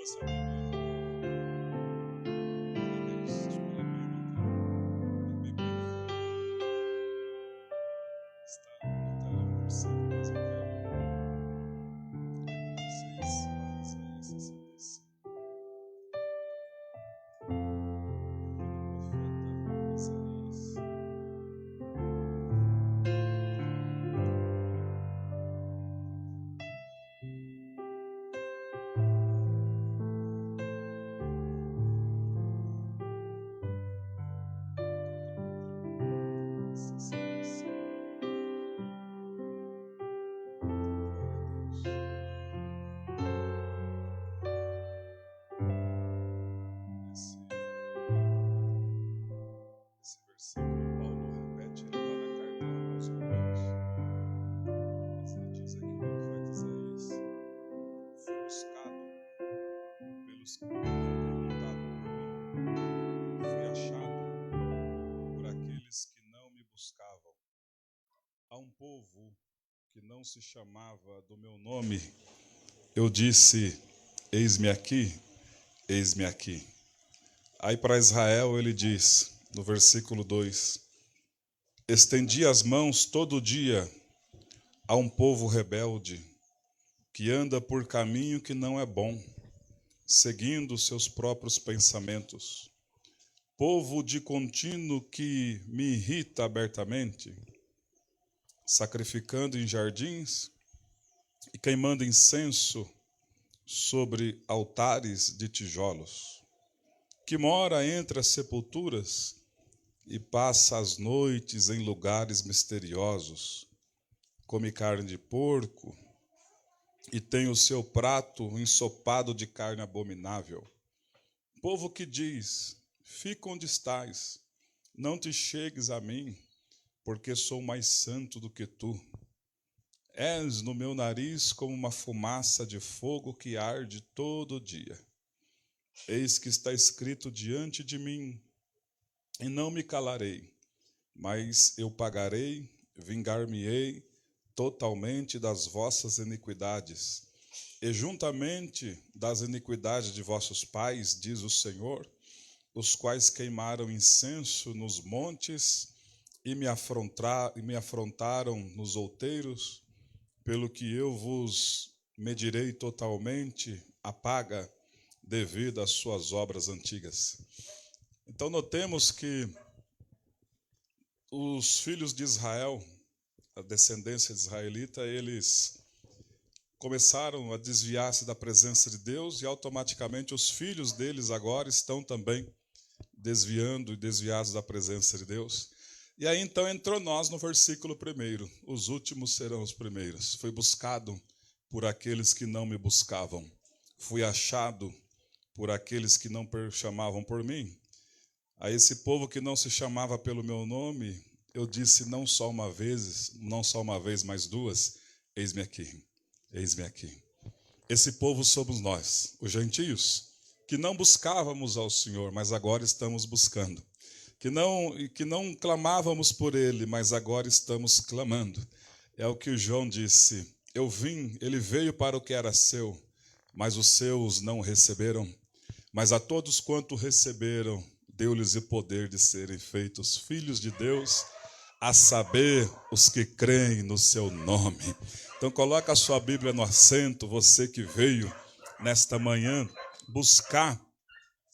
a sua Bíblia. Está no telão, versículo, mas eu quero vocês lá em Isaías 65. Profeta Isaías. Esse versículo Paulo repete lá na carta aos Coríntios. Mas ele diz aqui, o profeta Isaías: fui buscado pelos que não perguntavam por mim, fui achado por aqueles que não me buscavam. A um povo que não se chamava do meu nome, eu disse: eis-me aqui, eis-me aqui. Aí para Israel ele diz, no versículo 2: estendi as mãos todo dia a um povo rebelde, que anda por caminho que não é bom, seguindo seus próprios pensamentos. Povo de contínuo que me irrita abertamente, sacrificando em jardins e queimando incenso sobre altares de tijolos, que mora entre as sepulturas e passa as noites em lugares misteriosos, come carne de porco e tem o seu prato ensopado de carne abominável. Povo que diz: fica onde estás, não te chegues a mim, porque sou mais santo do que tu. És no meu nariz como uma fumaça de fogo que arde todo dia. Eis que está escrito diante de mim, e não me calarei, mas eu pagarei, vingar-me-ei totalmente das vossas iniquidades, e juntamente das iniquidades de vossos pais, diz o Senhor, os quais queimaram incenso nos montes e me afrontaram nos outeiros, pelo que eu vos medirei totalmente a paga devido às suas obras antigas. Então notemos que os filhos de Israel, a descendência israelita, eles começaram a desviar-se da presença de Deus e automaticamente os filhos deles agora estão também desviando e desviados da presença de Deus. E aí então entrou nós no versículo 1, os últimos serão os primeiros. Fui buscado por aqueles que não me buscavam, fui achado por aqueles que não chamavam por mim. A esse povo que não se chamava pelo meu nome, eu disse não só uma vez, mas duas: eis-me aqui, eis-me aqui. Esse povo somos nós, os gentios, que não buscávamos ao Senhor, mas agora estamos buscando. Que não clamávamos por Ele, mas agora estamos clamando. É o que o João disse: ele veio para o que era seu, mas os seus não receberam. Mas a todos quanto receberam, deu-lhes o poder de serem feitos filhos de Deus, a saber, os que creem no seu nome. Então coloca a sua Bíblia no assento, você que veio nesta manhã buscar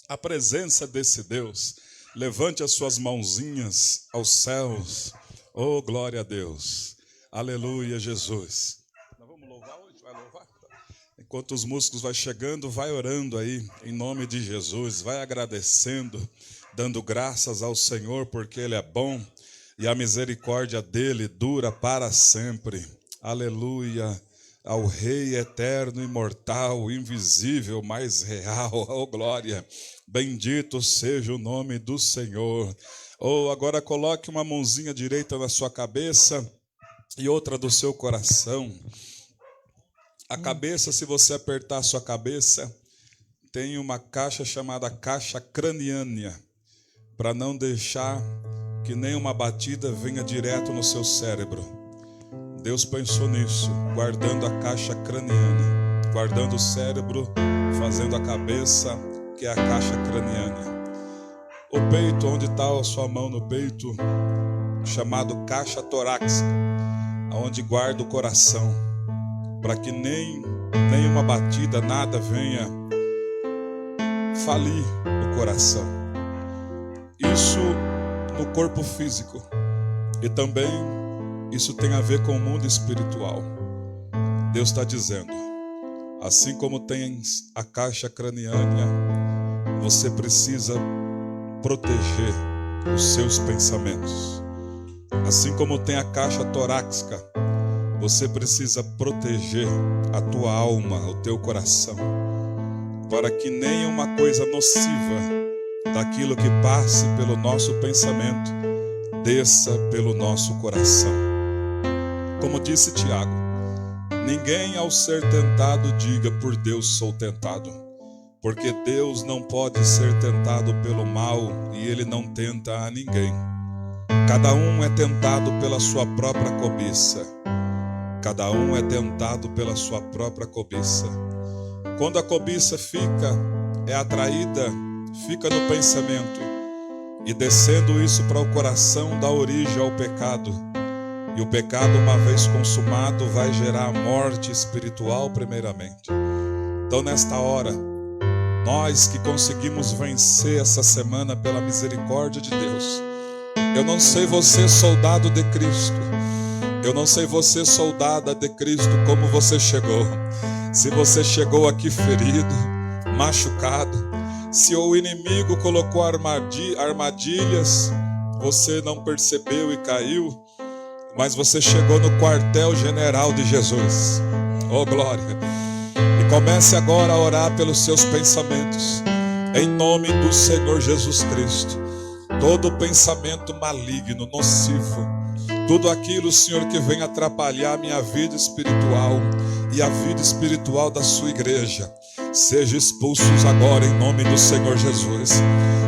a presença desse Deus. Levante as suas mãozinhas aos céus. Oh, glória a Deus. Aleluia, Jesus. Nós vamos louvar hoje? Vai louvar? Enquanto os músicos vão chegando, vai orando aí, em nome de Jesus. Vai agradecendo, dando graças ao Senhor, porque Ele é bom e a misericórdia dEle dura para sempre. Aleluia. Ao Rei eterno, imortal, invisível, mais real. Oh, glória. Bendito seja o nome do Senhor. Oh, agora coloque uma mãozinha direita na sua cabeça e outra do seu coração. A cabeça, se você apertar a sua cabeça, tem uma caixa chamada caixa craniana, para não deixar que nenhuma batida venha direto no seu cérebro. Deus pensou nisso, guardando a caixa craniana, guardando o cérebro fazendo a cabeça, que é a caixa craniana. O peito, onde está a sua mão no peito, chamado caixa torácica, onde guarda o coração, para que nenhuma batida, nada venha falir o coração. Isso no corpo físico. E também isso tem a ver com o mundo espiritual. Deus está dizendo, assim como tens a caixa craniana, você precisa proteger os seus pensamentos. Assim como tem a caixa torácica, você precisa proteger a tua alma, o teu coração, para que nenhuma coisa nociva daquilo que passe pelo nosso pensamento desça pelo nosso coração. Como disse Tiago, ninguém ao ser tentado diga, por Deus sou tentado, porque Deus não pode ser tentado pelo mal e Ele não tenta a ninguém. Cada um é tentado pela sua própria cobiça. Cada um é tentado pela sua própria cobiça. Quando a cobiça é atraída, fica no pensamento, e descendo isso para o coração dá origem ao pecado. E o pecado, uma vez consumado, vai gerar a morte espiritual primeiramente. Então, nesta hora, nós que conseguimos vencer essa semana pela misericórdia de Deus. Eu não sei você, soldado de Cristo. Eu não sei você, soldada de Cristo, como você chegou. Se você chegou aqui ferido, machucado, se o inimigo colocou armadilhas, você não percebeu e caiu, mas você chegou no quartel-general de Jesus. Oh, glória! E comece agora a orar pelos seus pensamentos, em nome do Senhor Jesus Cristo. Todo pensamento maligno, nocivo, tudo aquilo, Senhor, que vem atrapalhar a minha vida espiritual e a vida espiritual da sua igreja, seja expulsos agora em nome do Senhor Jesus.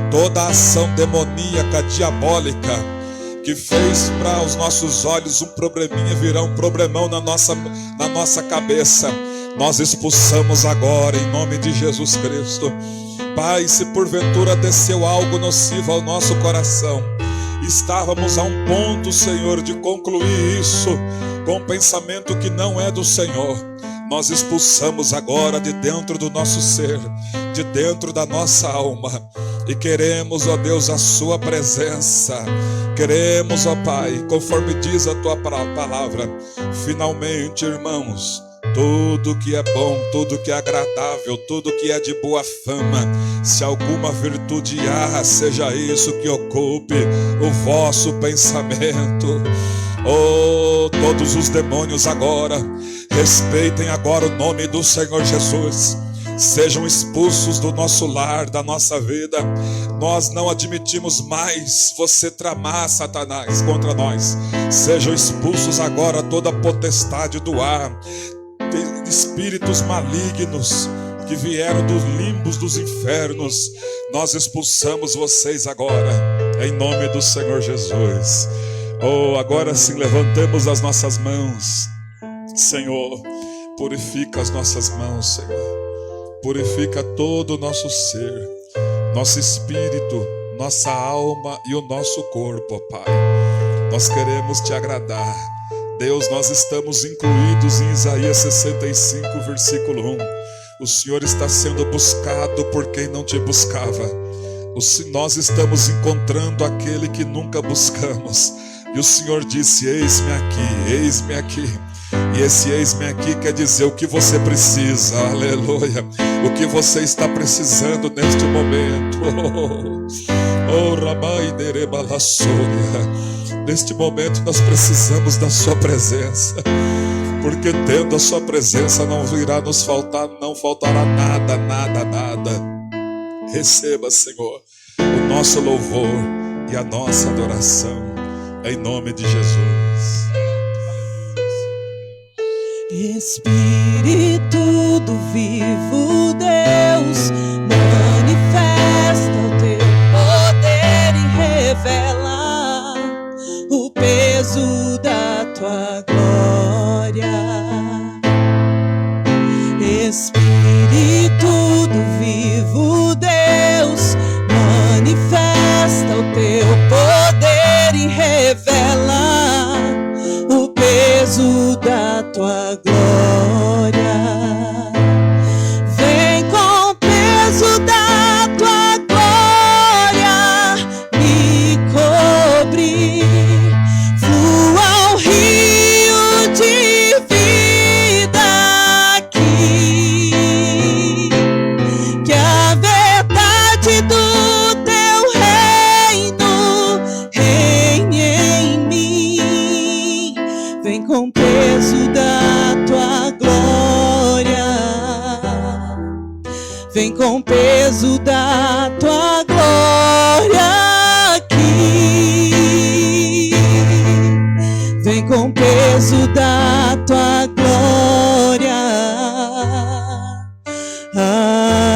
Toda ação demoníaca, diabólica, que fez para os nossos olhos um probleminha virar um problemão na nossa cabeça, nós expulsamos agora em nome de Jesus Cristo. Pai, se porventura desceu algo nocivo ao nosso coração, estávamos a um ponto, Senhor, de concluir isso com um pensamento que não é do Senhor. Nós expulsamos agora de dentro do nosso ser, de dentro da nossa alma, e queremos, ó Deus, a sua presença. Queremos, ó Pai, conforme diz a tua palavra, finalmente, irmãos, tudo que é bom, tudo que é agradável, tudo que é de boa fama, se alguma virtude há, seja isso que ocupe o vosso pensamento. Oh, todos os demônios agora, respeitem agora o nome do Senhor Jesus. Sejam expulsos do nosso lar, da nossa vida. Nós não admitimos mais você tramar, Satanás, contra nós. Sejam expulsos agora toda a potestade do ar, espíritos malignos que vieram dos limbos dos infernos. Nós expulsamos vocês agora, em nome do Senhor Jesus. Oh, agora sim, levantemos as nossas mãos. Senhor, purifica as nossas mãos, Senhor. Purifica todo o nosso ser, nosso espírito, nossa alma e o nosso corpo, ó Pai. Nós queremos te agradar. Deus, nós estamos incluídos em Isaías 65, versículo 1. O Senhor está sendo buscado por quem não te buscava. Nós estamos encontrando aquele que nunca buscamos. E o Senhor disse, eis-me aqui, eis-me aqui. E esse eis-me aqui quer dizer o que você precisa, aleluia. O que você está precisando neste momento. Oh, Ramai Derebalassoria. Neste momento nós precisamos da sua presença, porque tendo a sua presença não virá nos faltar, não faltará nada, nada, nada. Receba, Senhor, o nosso louvor e a nossa adoração, em nome de Jesus. Espírito do vivo Deus, manifesta o teu poder e revela o peso da tua glória. Espírito Espírito do vivo Deus, manifesta o teu poder e revela o peso da tua glória. Vem com o peso da tua glória me cobrir. Flua o rio de vida aqui, que a verdade do teu reino reine em mim. Vem com o peso da tua glória, vem com o peso da tua glória aqui, vem com o peso da tua glória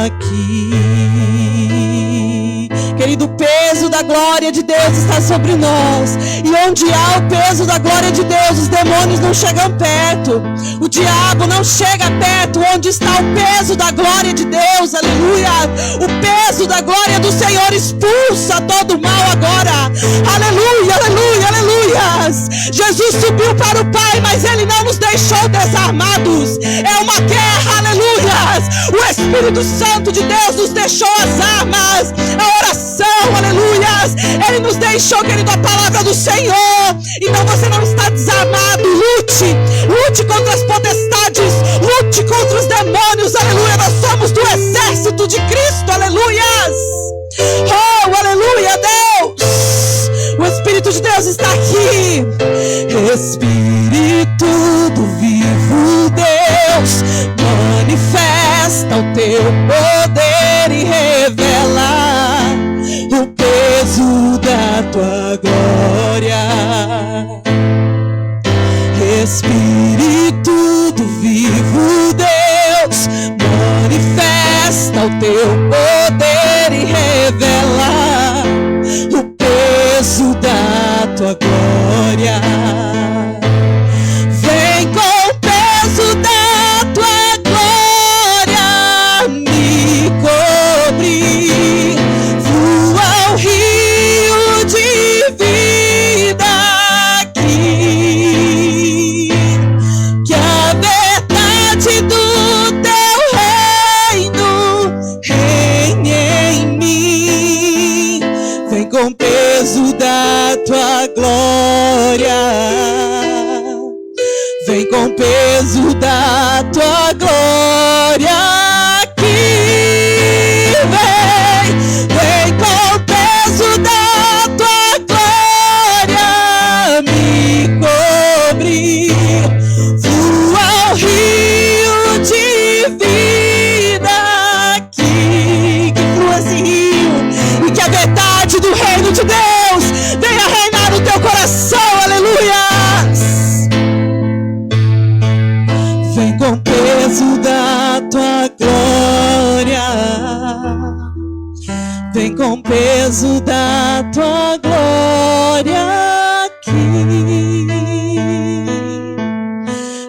aqui. Querido, o peso da glória de Deus está sobre nós. E onde há o peso da glória de Deus, os demônios não chegam perto. O diabo não chega perto. Onde está o peso da glória de Deus? Aleluia! O peso da glória do Senhor expulsa todo o mal agora. Aleluia, aleluia, aleluias! Jesus subiu para o Pai, mas Ele não nos deixou desarmados. É uma guerra, aleluias! O Espírito Santo de Deus nos deixou as armas, a oração, aleluias! Ele nos deixou, querido, a palavra do Senhor. Então você não está desarmado. Lute contra as potestades, lute contra os demônios, aleluia! Nós somos do exército de Cristo, aleluias! Oh, aleluia, Deus! O Espírito de Deus está aqui. Espírito do vivo Deus, manifesta o teu poder e revela o peso da tua glória. Espírito do vivo Deus, manifesta o teu poder e revela o peso da tua glória. Vem com o peso da tua glória me cobrir. Flua o rio de vida aqui, que a verdade do teu reino reine em mim. Vem com o peso da tua glória, vem com o peso da tua glória aqui. Vem com o peso da tua glória me cobrir. Flua o rio de vida aqui, que flua esse rio e que a verdade do reino de Deus venha reinar no teu coração, aleluias! Vem com o peso da tua glória, vem com o peso da tua glória aqui,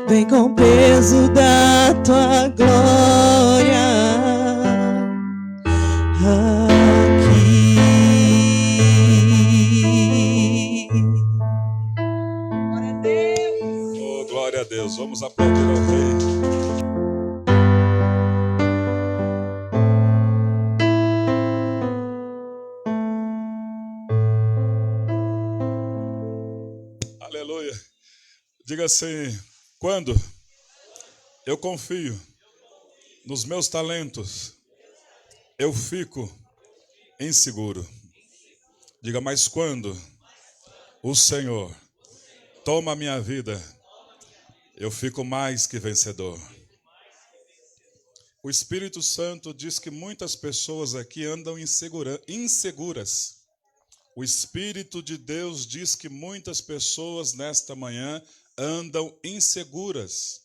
vem com o peso da tua glória aqui. Glória a Deus. Oh, glória a Deus. Vamos aplaudir ao Rei. Aleluia. Diga assim: quando eu confio nos meus talentos, eu fico inseguro. Diga, mas quando o Senhor toma a minha vida, eu fico mais que vencedor. O Espírito Santo diz que muitas pessoas aqui andam inseguras. O Espírito de Deus diz que muitas pessoas nesta manhã andam inseguras.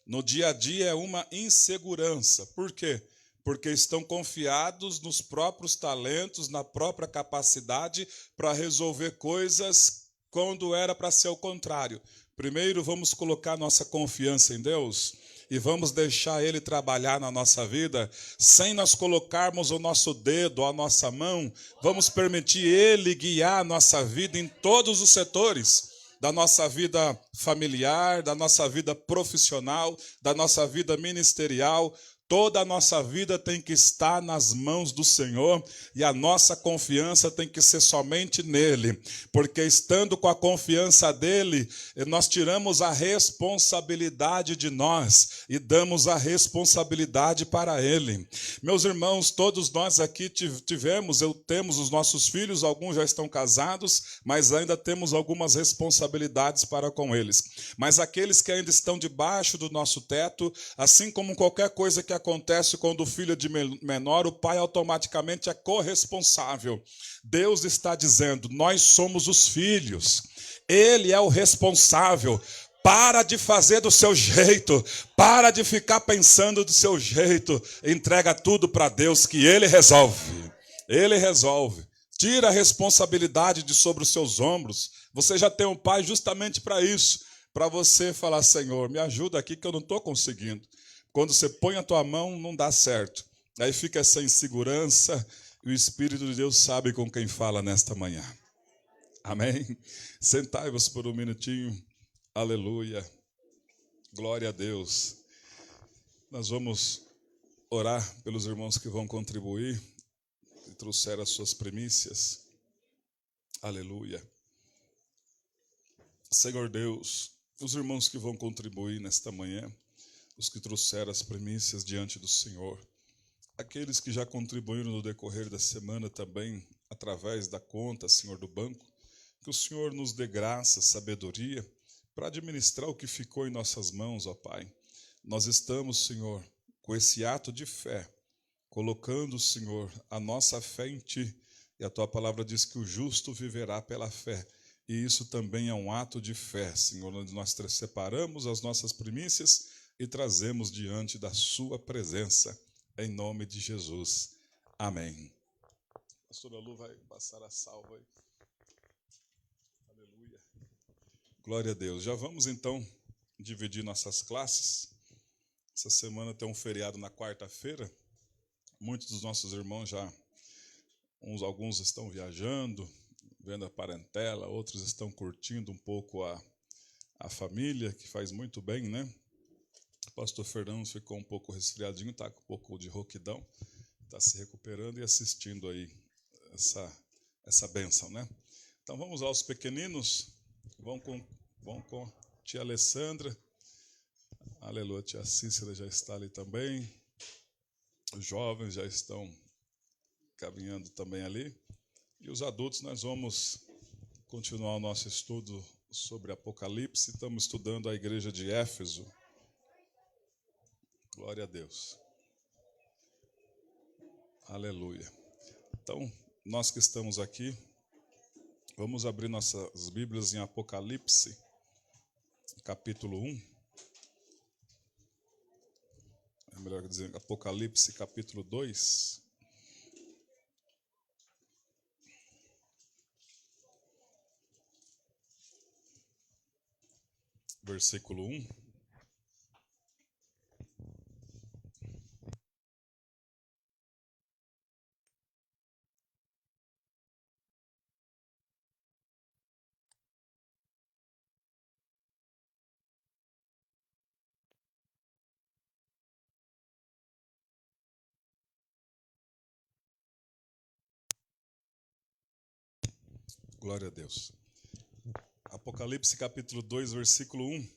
No dia a dia é uma insegurança. Por quê? Porque estão confiados nos próprios talentos, na própria capacidade para resolver coisas quando era para ser o contrário. Primeiro, vamos colocar nossa confiança em Deus e vamos deixar Ele trabalhar na nossa vida, sem nós colocarmos o nosso dedo, a nossa mão, vamos permitir Ele guiar a nossa vida em todos os setores, da nossa vida familiar, da nossa vida profissional, da nossa vida ministerial. Toda a nossa vida tem que estar nas mãos do Senhor e a nossa confiança tem que ser somente nele, porque estando com a confiança dele, nós tiramos a responsabilidade de nós e damos a responsabilidade para ele. Meus irmãos, todos nós aqui temos os nossos filhos, alguns já estão casados, mas ainda temos algumas responsabilidades para com eles. Mas aqueles que ainda estão debaixo do nosso teto, assim como qualquer coisa que acontece quando o filho é de menor, o pai automaticamente é corresponsável. Deus está dizendo, nós somos os filhos, ele é o responsável. Para de fazer do seu jeito, para de ficar pensando do seu jeito, entrega tudo para Deus que ele resolve. Ele resolve. Tira a responsabilidade de sobre os seus ombros. Você já tem um pai justamente para isso, para você falar, Senhor, me ajuda aqui que eu não estou conseguindo. Quando você põe a tua mão, não dá certo. Aí fica essa insegurança e o Espírito de Deus sabe com quem fala nesta manhã. Amém? Sentai-vos por um minutinho. Aleluia. Glória a Deus. Nós vamos orar pelos irmãos que vão contribuir e trouxeram as suas primícias. Aleluia. Senhor Deus, os irmãos que vão contribuir nesta manhã, os que trouxeram as primícias diante do Senhor, aqueles que já contribuíram no decorrer da semana também, através da conta, Senhor, do banco, que o Senhor nos dê graça, sabedoria, para administrar o que ficou em nossas mãos, ó Pai. Nós estamos, Senhor, com esse ato de fé, colocando, Senhor, a nossa fé em Ti, e a Tua palavra diz que o justo viverá pela fé, e isso também é um ato de fé, Senhor, onde nós separamos as nossas primícias e trazemos diante da sua presença, em nome de Jesus. Amém. A pastora Lu vai passar a salva aí. Aleluia. Glória a Deus. Já vamos então dividir nossas classes. Essa semana tem um feriado na quarta-feira. Muitos dos nossos irmãos alguns estão viajando, vendo a parentela, outros estão curtindo um pouco a família, que faz muito bem, né? O pastor Fernando ficou um pouco resfriadinho, está com um pouco de rouquidão, está se recuperando e assistindo aí essa bênção, né? Então vamos aos pequeninos, vão com tia Alessandra, aleluia, tia Cícera já está ali também, os jovens já estão caminhando também ali, e os adultos nós vamos continuar o nosso estudo sobre Apocalipse, estamos estudando a igreja de Éfeso. Glória a Deus. Aleluia. Então, nós que estamos aqui, vamos abrir nossas Bíblias em Apocalipse, capítulo 1. É melhor dizer, Apocalipse, capítulo 2. Versículo 1. Glória a Deus. Apocalipse capítulo 2, versículo 1.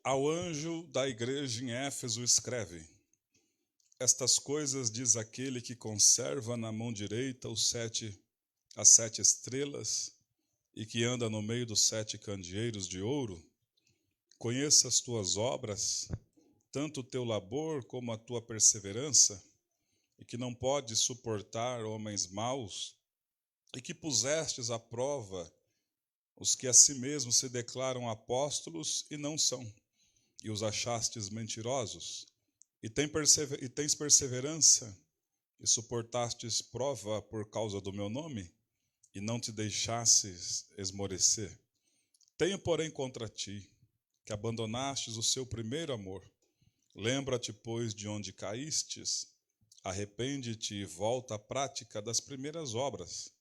Ao anjo da igreja em Éfeso escreve: estas coisas diz aquele que conserva na mão direita as 7 estrelas e que anda no meio dos 7 candeeiros de ouro. Conheça as tuas obras, tanto o teu labor como a tua perseverança, e que não podes suportar homens maus, e que pusestes à prova os que a si mesmos se declaram apóstolos e não são, e os achastes mentirosos, e tens perseverança, e suportastes prova por causa do meu nome, e não te deixastes esmorecer. Tenho, porém, contra ti que abandonastes o seu primeiro amor. Lembra-te, pois, de onde caístes, arrepende-te e volta à prática das primeiras obras.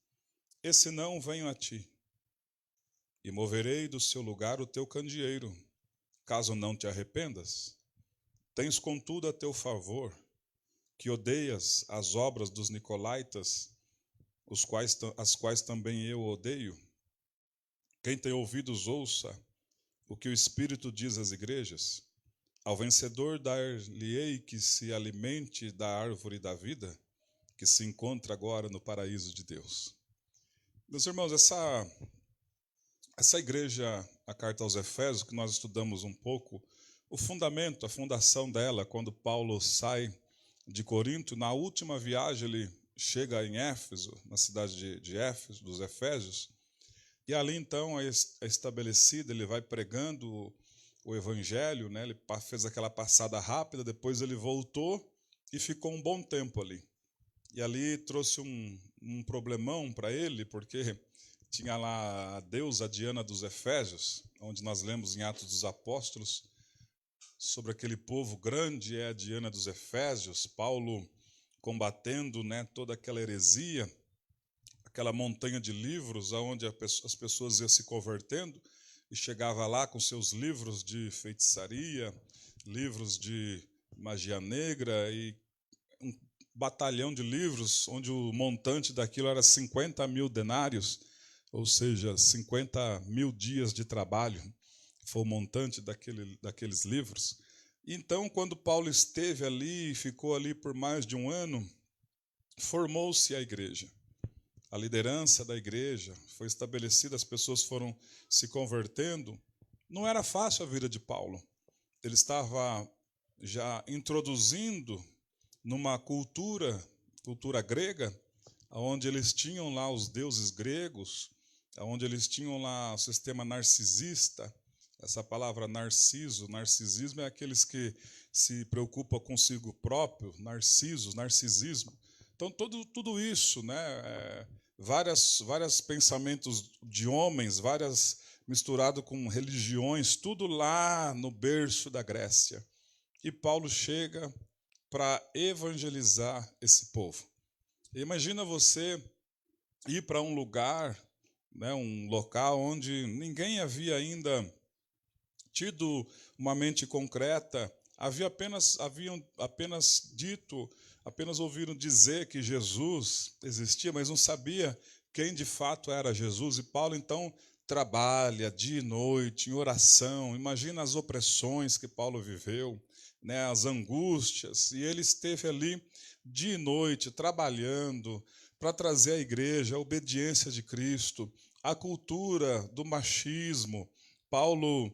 E se não, venho a ti, e moverei do seu lugar o teu candeeiro, caso não te arrependas. Tens, contudo, a teu favor, que odeias as obras dos nicolaítas, as quais também eu odeio. Quem tem ouvidos, ouça o que o Espírito diz às igrejas. Ao vencedor dar-lhe-ei que se alimente da árvore da vida, que se encontra agora no paraíso de Deus. Meus irmãos, essa igreja, a carta aos Efésios, que nós estudamos um pouco, o fundamento, a fundação dela, quando Paulo sai de Corinto, na última viagem ele chega em Éfeso, na cidade de Éfeso, dos Efésios, e ali então é estabelecido, ele vai pregando o evangelho, né? Ele fez aquela passada rápida, depois ele voltou e ficou um bom tempo ali. E ali trouxe um problemão para ele, porque tinha lá a deusa Diana dos Efésios, onde nós lemos em Atos dos Apóstolos, sobre aquele povo grande é a Diana dos Efésios, Paulo combatendo, né, toda aquela heresia, aquela montanha de livros onde as pessoas iam se convertendo, e chegava lá com seus livros de feitiçaria, livros de magia negra e um batalhão de livros, onde o montante daquilo era 50 mil denários, ou seja, 50 mil dias de trabalho, foi o montante daqueles livros. Então, quando Paulo esteve ali e ficou ali por mais de um ano, formou-se a igreja. A liderança da igreja foi estabelecida, as pessoas foram se convertendo. Não era fácil a vida de Paulo. Ele estava já introduzindo numa cultura grega, onde eles tinham lá os deuses gregos, onde eles tinham lá o sistema narcisista. Essa palavra narcisismo é aqueles que se preocupam consigo próprio, narcisismo. Então, tudo isso, né, vários pensamentos de homens, misturado com religiões, tudo lá no berço da Grécia. E Paulo chega para evangelizar esse povo. Imagina você ir para um lugar, né, um local onde ninguém havia ainda tido uma mente concreta, haviam apenas ouviram dizer que Jesus existia, mas não sabia quem de fato era Jesus. E Paulo, então, trabalha dia e noite em oração. Imagina as opressões que Paulo viveu, né, as angústias, e ele esteve ali dia e noite trabalhando para trazer à igreja a obediência de Cristo, a cultura do machismo. Paulo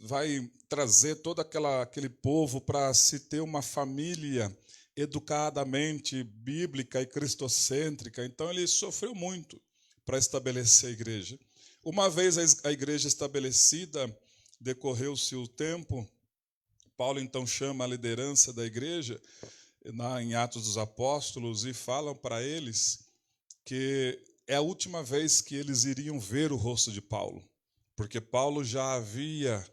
vai trazer todo aquele povo para se ter uma família educadamente bíblica e cristocêntrica. Então ele sofreu muito para estabelecer a igreja. Uma vez a igreja estabelecida, decorreu-se o tempo, Paulo então chama a liderança da igreja em Atos dos Apóstolos e fala para eles que é a última vez que eles iriam ver o rosto de Paulo, porque Paulo já havia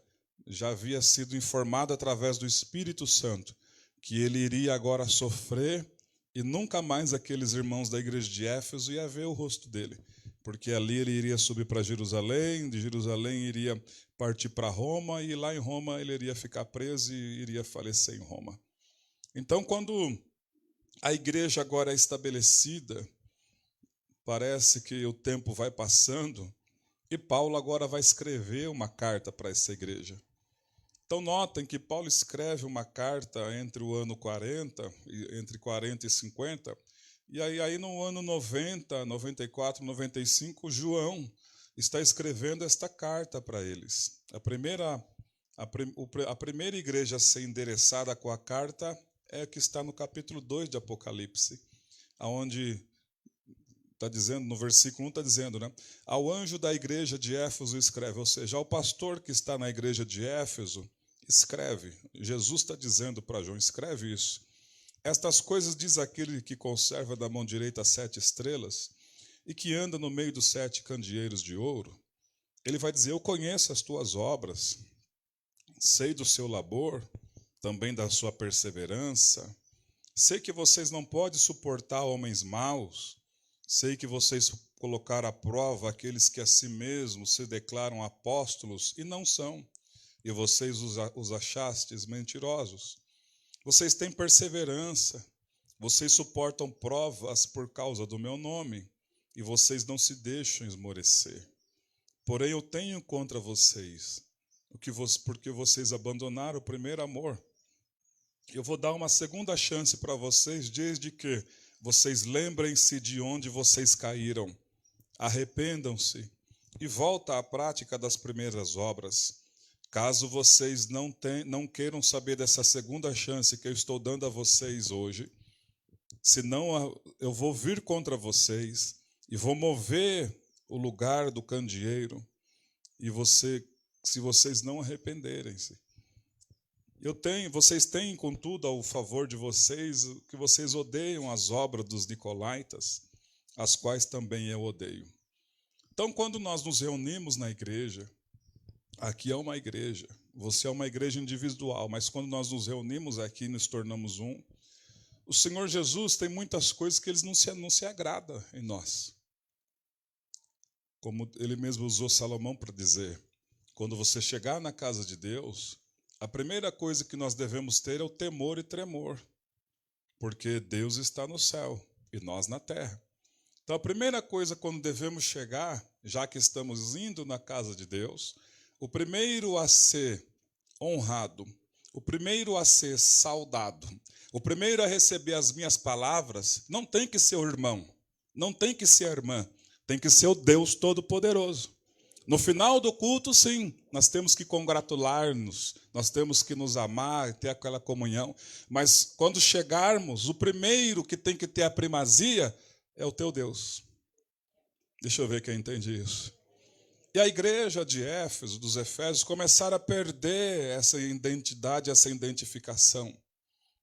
sido informado através do Espírito Santo que ele iria agora sofrer e nunca mais aqueles irmãos da igreja de Éfeso iam ver o rosto dele, porque ali ele iria subir para Jerusalém, de Jerusalém iria partir para Roma e lá em Roma ele iria ficar preso e iria falecer em Roma. Então, quando a igreja agora é estabelecida, parece que o tempo vai passando e Paulo agora vai escrever uma carta para essa igreja. Então, notem que Paulo escreve uma carta entre o ano 40, entre 40 e 50, e aí no ano 90, 94, 95, João está escrevendo esta carta para eles. A primeira igreja a ser endereçada com a carta é a que está no capítulo 2 de Apocalipse, onde está dizendo, no versículo 1 está dizendo, né? Ao anjo da igreja de Éfeso escreve, ou seja, ao pastor que está na igreja de Éfeso, escreve. Jesus está dizendo para João, escreve isso. Estas coisas diz aquele que conserva da mão direita 7 estrelas e que anda no meio dos 7 candeeiros de ouro. Ele vai dizer, eu conheço as tuas obras, sei do seu labor, também da sua perseverança. Sei que vocês não podem suportar homens maus. Sei que vocês colocaram à prova aqueles que a si mesmos se declaram apóstolos e não são, e vocês os achastes mentirosos. Vocês têm perseverança, vocês suportam provas por causa do meu nome, e vocês não se deixam esmorecer. Porém, eu tenho contra vocês, porque vocês abandonaram o primeiro amor. Eu vou dar uma segunda chance para vocês, desde que vocês lembrem-se de onde vocês caíram. Arrependam-se e voltem à prática das primeiras obras. Caso vocês não queiram saber dessa segunda chance que eu estou dando a vocês hoje, senão eu vou vir contra vocês e vou mover o lugar do candeeiro, e se vocês não arrependerem-se. Vocês têm, contudo, ao favor de vocês, que vocês odeiam as obras dos nicolaítas, as quais também eu odeio. Então, quando nós nos reunimos na igreja, aqui é uma igreja, você é uma igreja individual, mas quando nós nos reunimos aqui e nos tornamos um, o Senhor Jesus tem muitas coisas que Ele não se agrada em nós. Como Ele mesmo usou Salomão para dizer, quando você chegar na casa de Deus, a primeira coisa que nós devemos ter é o temor e tremor, porque Deus está no céu e nós na terra. Então, a primeira coisa quando devemos chegar, já que estamos indo na casa de Deus, o primeiro a ser honrado, o primeiro a ser saudado, o primeiro a receber as minhas palavras, não tem que ser o irmão, não tem que ser a irmã, tem que ser o Deus Todo-Poderoso. No final do culto, sim, nós temos que congratular-nos, nós temos que nos amar, ter aquela comunhão, mas quando chegarmos, o primeiro que tem que ter a primazia é o teu Deus. Deixa eu ver quem entende isso. E a igreja de Éfeso, dos Efésios, começaram a perder essa identidade, essa identificação.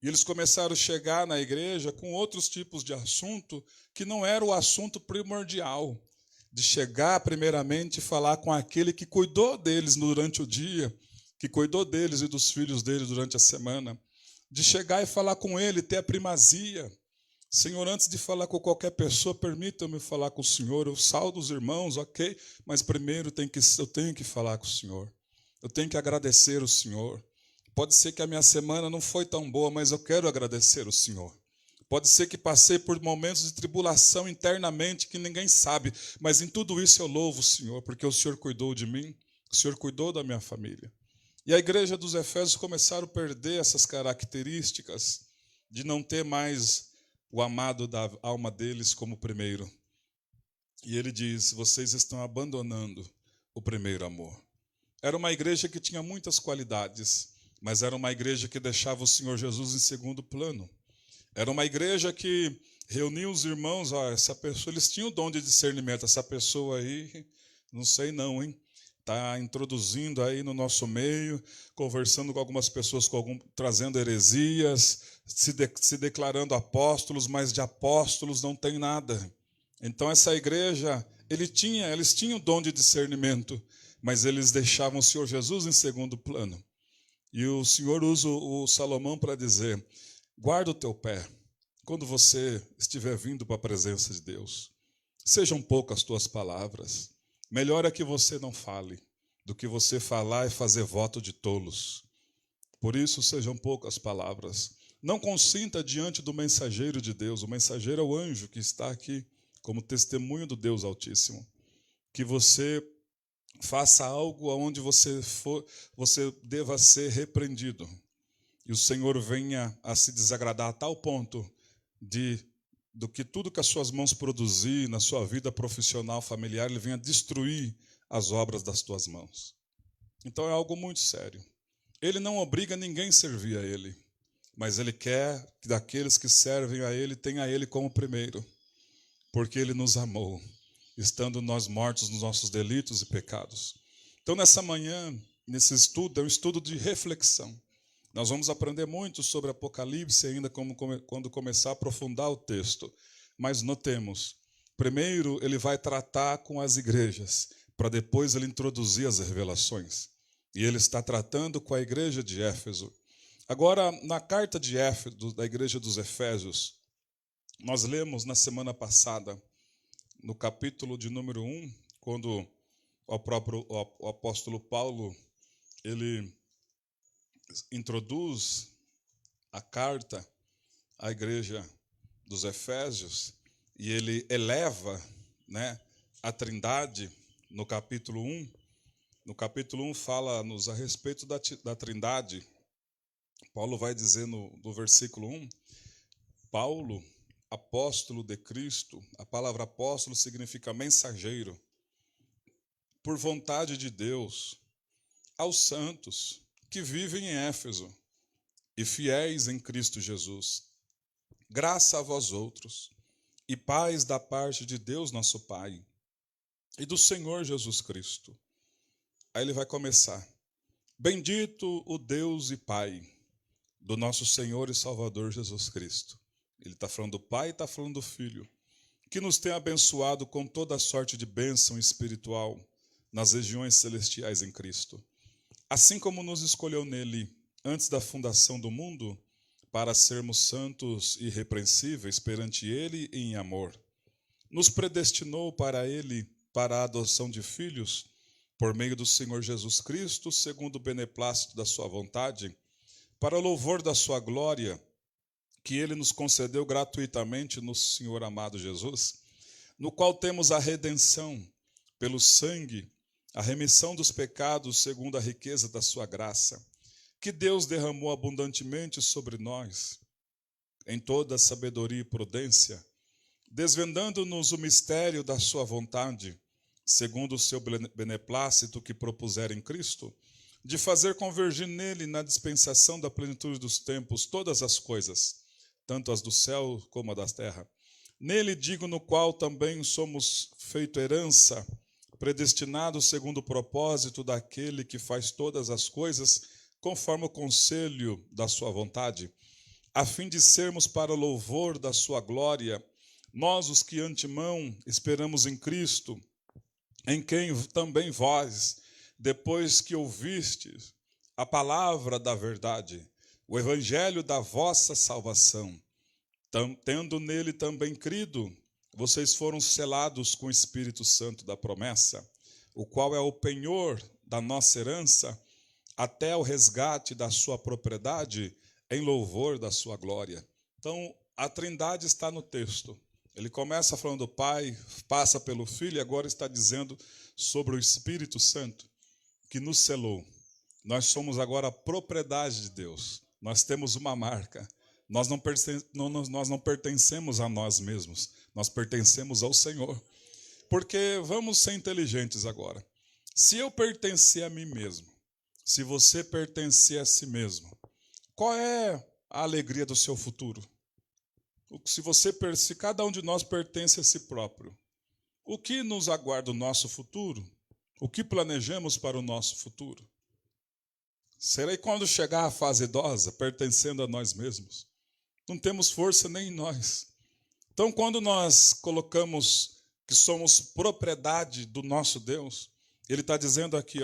E eles começaram a chegar na igreja com outros tipos de assunto que não era o assunto primordial. De chegar primeiramente e falar com aquele que cuidou deles durante o dia, que cuidou deles e dos filhos deles durante a semana. De chegar e falar com ele, ter a primazia. Senhor, antes de falar com qualquer pessoa, permita-me falar com o Senhor. Eu saldo os irmãos, ok, mas primeiro eu tenho que falar com o Senhor. Eu tenho que agradecer o Senhor. Pode ser que a minha semana não foi tão boa, mas eu quero agradecer o Senhor. Pode ser que passei por momentos de tribulação internamente que ninguém sabe, mas em tudo isso eu louvo o Senhor, porque o Senhor cuidou de mim, o Senhor cuidou da minha família. E a igreja dos Efésios começaram a perder essas características de não ter mais o amado da alma deles como primeiro. E ele diz, vocês estão abandonando o primeiro amor. Era uma igreja que tinha muitas qualidades, mas era uma igreja que deixava o Senhor Jesus em segundo plano. Era uma igreja que reunia os irmãos, essa pessoa, eles tinham o dom de discernimento, essa pessoa aí, não sei não, hein? Está introduzindo aí no nosso meio, conversando com algumas pessoas, trazendo heresias, se declarando apóstolos, mas de apóstolos não tem nada. Então essa igreja, eles tinham o dom de discernimento, mas eles deixavam o Senhor Jesus em segundo plano. E o Senhor usa o Salomão para dizer, guarda o teu pé, quando você estiver vindo para a presença de Deus. Sejam poucas as tuas palavras. Melhor é que você não fale, do que você falar e fazer voto de tolos. Por isso, sejam poucas palavras. Não consinta diante do mensageiro de Deus. O mensageiro é o anjo que está aqui como testemunho do Deus Altíssimo. Que você faça algo onde você deva ser repreendido. E o Senhor venha a se desagradar a tal ponto do que tudo que as suas mãos produzir na sua vida profissional, familiar, Ele venha destruir as obras das tuas mãos. Então é algo muito sério. Ele não obriga ninguém a servir a Ele, mas Ele quer que daqueles que servem a Ele, tenha Ele como primeiro, porque Ele nos amou, estando nós mortos nos nossos delitos e pecados. Então nessa manhã, nesse estudo, é um estudo de reflexão. Nós vamos aprender muito sobre Apocalipse ainda quando começar a aprofundar o texto. Mas notemos, primeiro ele vai tratar com as igrejas, para depois ele introduzir as revelações. E ele está tratando com a igreja de Éfeso. Agora, na carta de Éfeso, da igreja dos Efésios, nós lemos na semana passada, no capítulo de número 1, quando o apóstolo Paulo, ele introduz a carta à igreja dos Efésios, e ele eleva, né, a Trindade no capítulo 1. No capítulo 1 fala-nos a respeito da Trindade. Paulo vai dizer no versículo 1, Paulo, apóstolo de Cristo, a palavra apóstolo significa mensageiro, por vontade de Deus, aos santos que vivem em Éfeso e fiéis em Cristo Jesus. Graça a vós outros e paz da parte de Deus nosso Pai e do Senhor Jesus Cristo. Aí ele vai começar. Bendito o Deus e Pai do nosso Senhor e Salvador Jesus Cristo. Ele está falando do Pai e está falando do Filho, que nos tem abençoado com toda a sorte de bênção espiritual nas regiões celestiais em Cristo. Assim como nos escolheu nele antes da fundação do mundo, para sermos santos e irrepreensíveis perante ele em amor. Nos predestinou para ele, para a adoção de filhos, por meio do Senhor Jesus Cristo, segundo o beneplácito da sua vontade, para o louvor da sua glória, que ele nos concedeu gratuitamente no Senhor amado Jesus, no qual temos a redenção pelo sangue, a remissão dos pecados segundo a riqueza da sua graça, que Deus derramou abundantemente sobre nós, em toda a sabedoria e prudência, desvendando-nos o mistério da sua vontade, segundo o seu beneplácito que propuser em Cristo, de fazer convergir nele, na dispensação da plenitude dos tempos, todas as coisas, tanto as do céu como as da terra. Nele digo, no qual também somos feito herança, predestinados segundo o propósito daquele que faz todas as coisas, conforme o conselho da sua vontade, a fim de sermos para o louvor da sua glória, nós os que antemão esperamos em Cristo, em quem também vós, depois que ouvistes a palavra da verdade, o evangelho da vossa salvação, tendo nele também crido, vocês foram selados com o Espírito Santo da promessa, o qual é o penhor da nossa herança, até o resgate da sua propriedade, em louvor da sua glória. Então, a Trindade está no texto. Ele começa falando do Pai, passa pelo Filho, e agora está dizendo sobre o Espírito Santo, que nos selou. Nós somos agora propriedade de Deus. Nós temos uma marca. Nós não pertencemos a nós mesmos. Nós pertencemos ao Senhor. Porque vamos ser inteligentes agora. Se eu pertencer a mim mesmo, se você pertencer a si mesmo, qual é a alegria do seu futuro? Se cada um de nós pertence a si próprio, o que nos aguarda o nosso futuro? O que planejamos para o nosso futuro? Será que quando chegar a fase idosa, pertencendo a nós mesmos? Não temos força nem em nós. Então, quando nós colocamos que somos propriedade do nosso Deus, ele está dizendo aqui,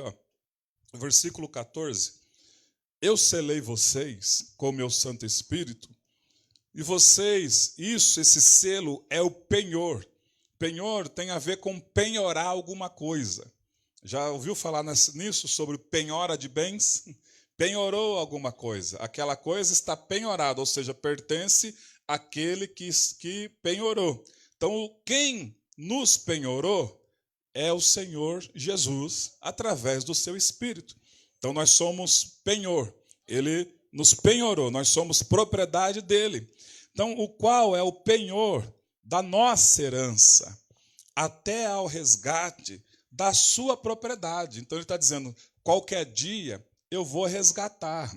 versículo 14, eu selei vocês com o meu Santo Espírito, e vocês, esse selo é o penhor. Penhor tem a ver com penhorar alguma coisa. Já ouviu falar nisso, sobre penhora de bens? Penhorou alguma coisa. Aquela coisa está penhorada, ou seja, pertence àquele que penhorou. Então, quem nos penhorou é o Senhor Jesus, através do seu Espírito. Então, nós somos penhor. Ele nos penhorou, nós somos propriedade dele. Então, o qual é o penhor da nossa herança, até ao resgate da sua propriedade. Então, ele está dizendo, qualquer dia eu vou resgatar.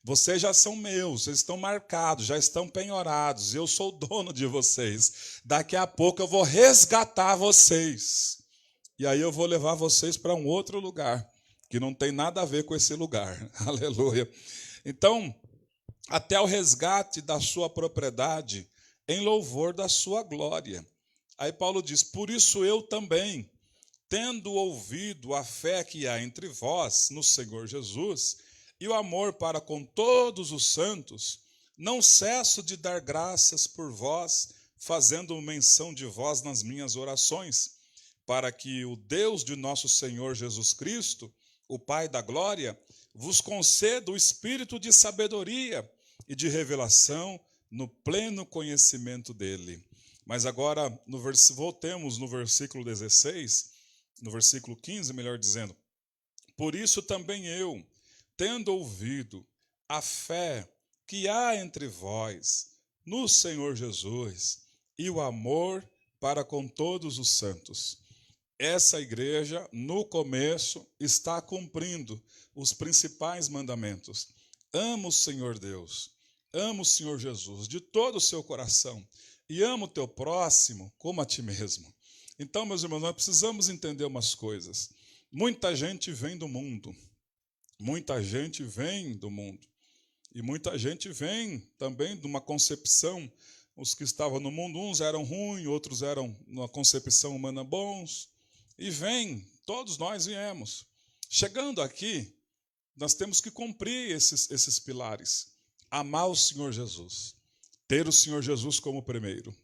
Vocês já são meus, vocês estão marcados, já estão penhorados, eu sou o dono de vocês. Daqui a pouco eu vou resgatar vocês. E aí eu vou levar vocês para um outro lugar, que não tem nada a ver com esse lugar. Aleluia. Então, até o resgate da sua propriedade, em louvor da sua glória. Aí Paulo diz, por isso eu também, tendo ouvido a fé que há entre vós no Senhor Jesus e o amor para com todos os santos, não cesso de dar graças por vós, fazendo menção de vós nas minhas orações, para que o Deus de nosso Senhor Jesus Cristo, o Pai da glória, vos conceda o espírito de sabedoria e de revelação no pleno conhecimento dele. Mas agora, voltemos no versículo 16, no versículo 15, melhor dizendo. Por isso também eu, tendo ouvido a fé que há entre vós no Senhor Jesus e o amor para com todos os santos. Essa igreja, no começo, está cumprindo os principais mandamentos. Ama o Senhor Deus, ama o Senhor Jesus de todo o seu coração e ama o teu próximo como a ti mesmo. Então, meus irmãos, nós precisamos entender umas coisas. Muita gente vem do mundo. Muita gente vem do mundo. E muita gente vem também de uma concepção. Os que estavam no mundo, uns eram ruins, outros eram, numa concepção humana, bons. E vem, todos nós viemos. Chegando aqui, nós temos que cumprir esses pilares. Amar o Senhor Jesus. Ter o Senhor Jesus como primeiro.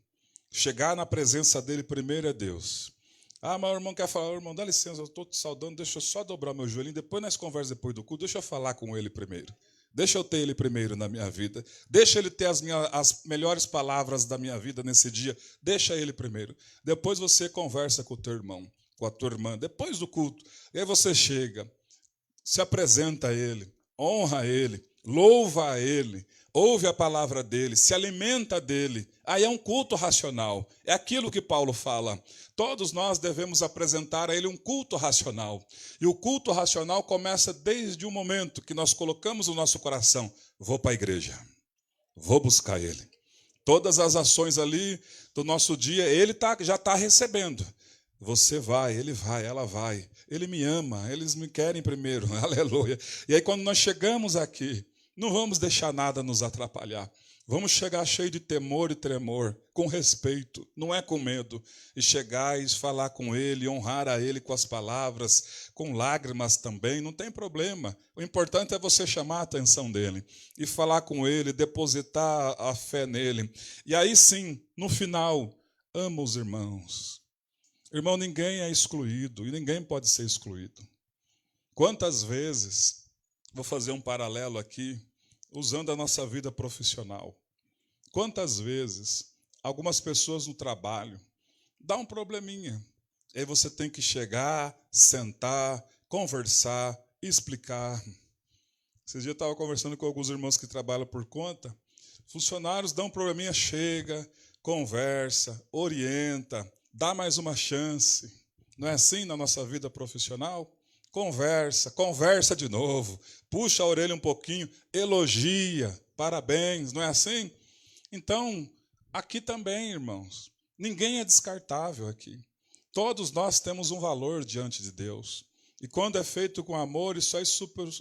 Chegar na presença dele primeiro é Deus. Ah, mas o irmão quer falar, irmão, dá licença, eu estou te saudando, deixa eu só dobrar meu joelhinho, depois nós conversamos depois do culto, deixa eu falar com ele primeiro. Deixa eu ter ele primeiro na minha vida. Deixa ele ter as melhores palavras da minha vida nesse dia. Deixa ele primeiro. Depois você conversa com o teu irmão, com a tua irmã, depois do culto. E aí você chega, se apresenta a ele, honra a ele, louva a ele, ouve a palavra dele, se alimenta dele. Aí é um culto racional. É aquilo que Paulo fala. Todos nós devemos apresentar a ele um culto racional. E o culto racional começa desde o momento que nós colocamos o nosso coração. Vou para a igreja. Vou buscar ele. Todas as ações ali do nosso dia, ele já está recebendo. Você vai, ele vai, ela vai. Ele me ama, eles me querem primeiro. Aleluia. E aí quando nós chegamos aqui, não vamos deixar nada nos atrapalhar. Vamos chegar cheio de temor e tremor, com respeito, não é com medo. E chegar e falar com ele, honrar a ele com as palavras, com lágrimas também, não tem problema. O importante é você chamar a atenção dele e falar com ele, depositar a fé nele. E aí sim, no final, ama os irmãos. Irmão, ninguém é excluído e ninguém pode ser excluído. Quantas vezes, vou fazer um paralelo aqui, usando a nossa vida profissional. Quantas vezes algumas pessoas no trabalho dá um probleminha. Aí você tem que chegar, sentar, conversar, explicar. Esses dias eu estava conversando com alguns irmãos que trabalham por conta. Funcionários dão um probleminha, chega, conversa, orienta, dá mais uma chance. Não é assim na nossa vida profissional? Conversa de novo, puxa a orelha um pouquinho, elogia, parabéns, não é assim? Então, aqui também, irmãos, ninguém é descartável aqui. Todos nós temos um valor diante de Deus. E quando é feito com amor,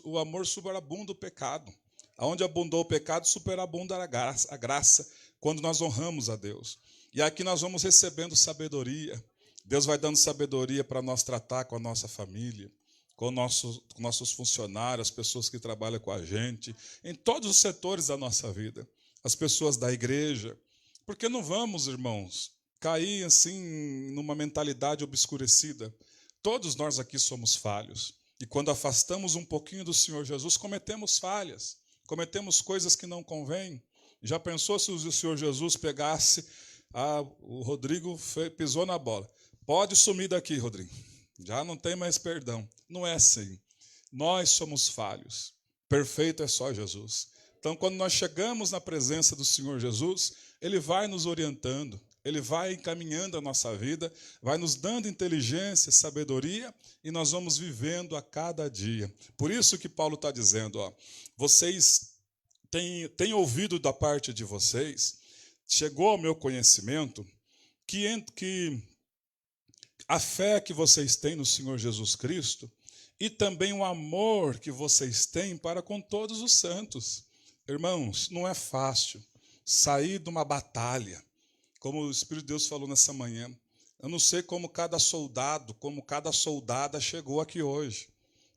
o amor superabunda o pecado. Onde abundou o pecado, superabunda a graça, quando nós honramos a Deus. E aqui nós vamos recebendo sabedoria. Deus vai dando sabedoria para nós tratar com a nossa família, com nossos funcionários, as pessoas que trabalham com a gente, em todos os setores da nossa vida, as pessoas da igreja. Porque não vamos, irmãos, cair assim numa mentalidade obscurecida. Todos nós aqui somos falhos. E quando afastamos um pouquinho do Senhor Jesus, cometemos falhas, cometemos coisas que não convêm. Já pensou se o Senhor Jesus pegasse, o Rodrigo pisou na bola. Pode sumir daqui, Rodrigo. Já não tem mais perdão. Não é assim. Nós somos falhos. Perfeito é só Jesus. Então, quando nós chegamos na presença do Senhor Jesus, Ele vai nos orientando, Ele vai encaminhando a nossa vida, vai nos dando inteligência, sabedoria, e nós vamos vivendo a cada dia. Por isso que Paulo está dizendo, vocês têm ouvido da parte de vocês, chegou ao meu conhecimento, que a fé que vocês têm no Senhor Jesus Cristo e também o amor que vocês têm para com todos os santos. Irmãos, não é fácil sair de uma batalha, como o Espírito de Deus falou nessa manhã. Eu não sei como cada soldado, como cada soldada chegou aqui hoje.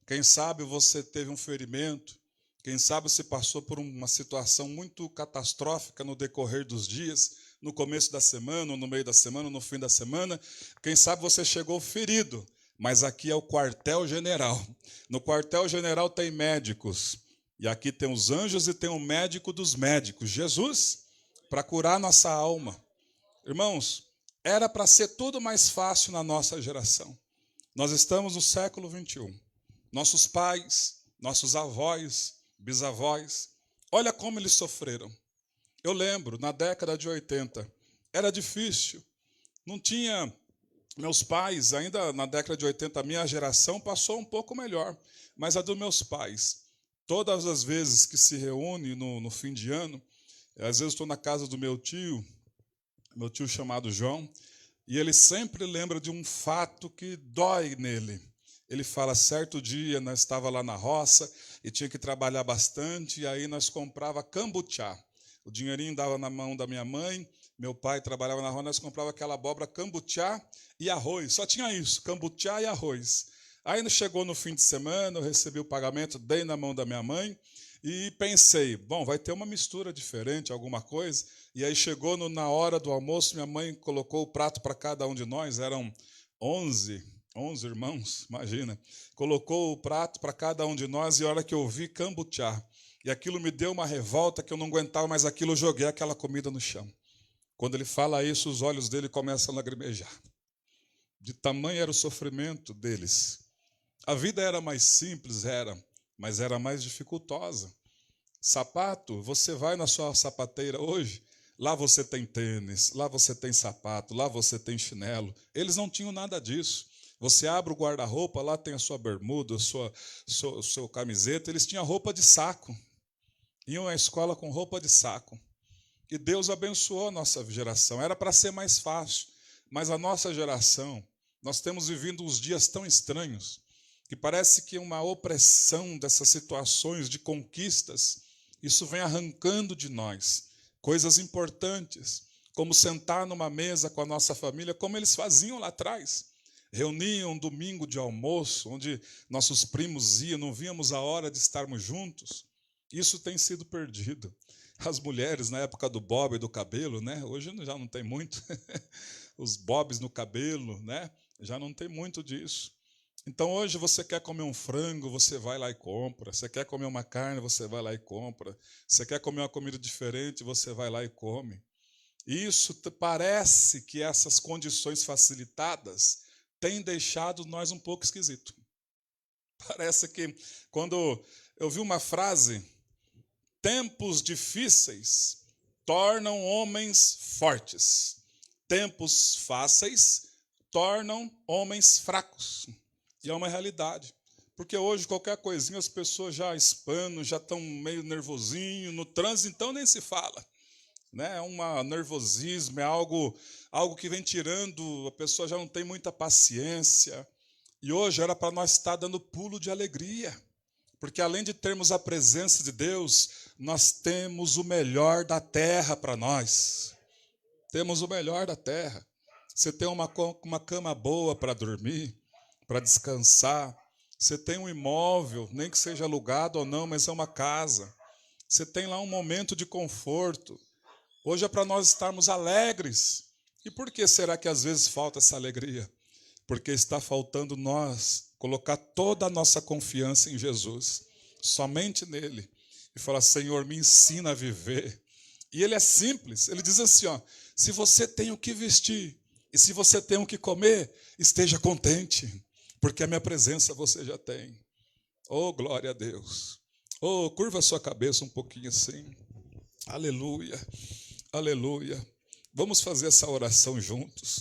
Quem sabe você teve um ferimento, quem sabe você passou por uma situação muito catastrófica no decorrer dos dias, no começo da semana, ou no meio da semana, ou no fim da semana. Quem sabe você chegou ferido, mas aqui é o quartel-general. No quartel-general tem médicos, e aqui tem os anjos e tem o médico dos médicos, Jesus, para curar nossa alma. Irmãos, era para ser tudo mais fácil na nossa geração. Nós estamos no século 21. Nossos pais, nossos avós, bisavós, olha como eles sofreram. Eu lembro, na década de 80, era difícil. Não tinha... Meus pais, ainda na década de 80, a minha geração passou um pouco melhor. Mas a dos meus pais, todas as vezes que se reúne no fim de ano, às vezes estou na casa do meu tio chamado João, e ele sempre lembra de um fato que dói nele. Ele fala, certo dia, nós estávamos lá na roça e tinha que trabalhar bastante, e aí nós comprava cambuchá. O dinheirinho dava na mão da minha mãe, meu pai trabalhava na roça, nós comprava aquela abóbora, cambuchá e arroz. Só tinha isso, cambuchá e arroz. Aí chegou no fim de semana, eu recebi o pagamento, dei na mão da minha mãe, e pensei, bom, vai ter uma mistura diferente, alguma coisa. E aí chegou na hora do almoço, minha mãe colocou o prato para cada um de nós, eram 11 irmãos, imagina. Colocou o prato para cada um de nós, e a hora que eu vi cambuchá, e aquilo me deu uma revolta que eu não aguentava mais aquilo, eu joguei aquela comida no chão. Quando ele fala isso, os olhos dele começam a lagrimejar. De tamanho era o sofrimento deles. A vida era mais simples, mas era mais dificultosa. Sapato, você vai na sua sapateira hoje, lá você tem tênis, lá você tem sapato, lá você tem chinelo. Eles não tinham nada disso. Você abre o guarda-roupa, lá tem a sua bermuda, a sua camiseta. Eles tinham roupa de saco. Iam à escola com roupa de saco. E Deus abençoou a nossa geração. Era para ser mais fácil. Mas a nossa geração, nós temos vivido uns dias tão estranhos, que parece que uma opressão dessas situações de conquistas, isso vem arrancando de nós coisas importantes, como sentar numa mesa com a nossa família, como eles faziam lá atrás. Reuniam um domingo de almoço, onde nossos primos iam, não víamos a hora de estarmos juntos. Isso tem sido perdido. As mulheres, na época do bob e do cabelo, né? Hoje já não tem muito. Os bobs no cabelo, né? Já não tem muito disso. Então, hoje, você quer comer um frango, você vai lá e compra. Você quer comer uma carne, você vai lá e compra. Você quer comer uma comida diferente, você vai lá e come. Isso parece que essas condições facilitadas têm deixado nós um pouco esquisitos. Parece que, quando eu vi uma frase, tempos difíceis tornam homens fortes. Tempos fáceis tornam homens fracos. E é uma realidade. Porque hoje, qualquer coisinha, as pessoas já espanam, já estão meio nervosinho. No trânsito, então, nem se fala. Né? É um nervosismo, é algo que vem tirando, a pessoa já não tem muita paciência. E hoje era para nós estar dando pulo de alegria. Porque além de termos a presença de Deus, nós temos o melhor da terra para nós. Temos o melhor da terra. Você tem uma cama boa para dormir, para descansar. Você tem um imóvel, nem que seja alugado ou não, mas é uma casa. Você tem lá um momento de conforto. Hoje é para nós estarmos alegres. E por que será que às vezes falta essa alegria? Porque está faltando nós colocar toda a nossa confiança em Jesus, somente nele. E falar, Senhor, me ensina a viver. E ele é simples, ele diz assim, ó, se você tem o que vestir, e se você tem o que comer, esteja contente, porque a minha presença você já tem. Oh, glória a Deus. Oh, curva a sua cabeça um pouquinho assim. Aleluia, aleluia. Vamos fazer essa oração juntos.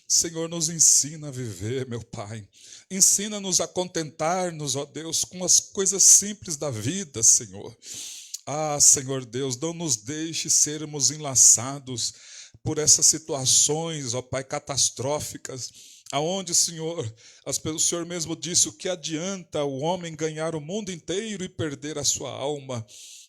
Senhor, nos ensina a viver, meu Pai. Ensina-nos a contentar-nos, ó Deus, com as coisas simples da vida, Senhor. Ah, Senhor Deus, não nos deixe sermos enlaçados por essas situações, ó Pai, catastróficas, aonde, Senhor, o Senhor mesmo disse, o que adianta o homem ganhar o mundo inteiro e perder a sua alma?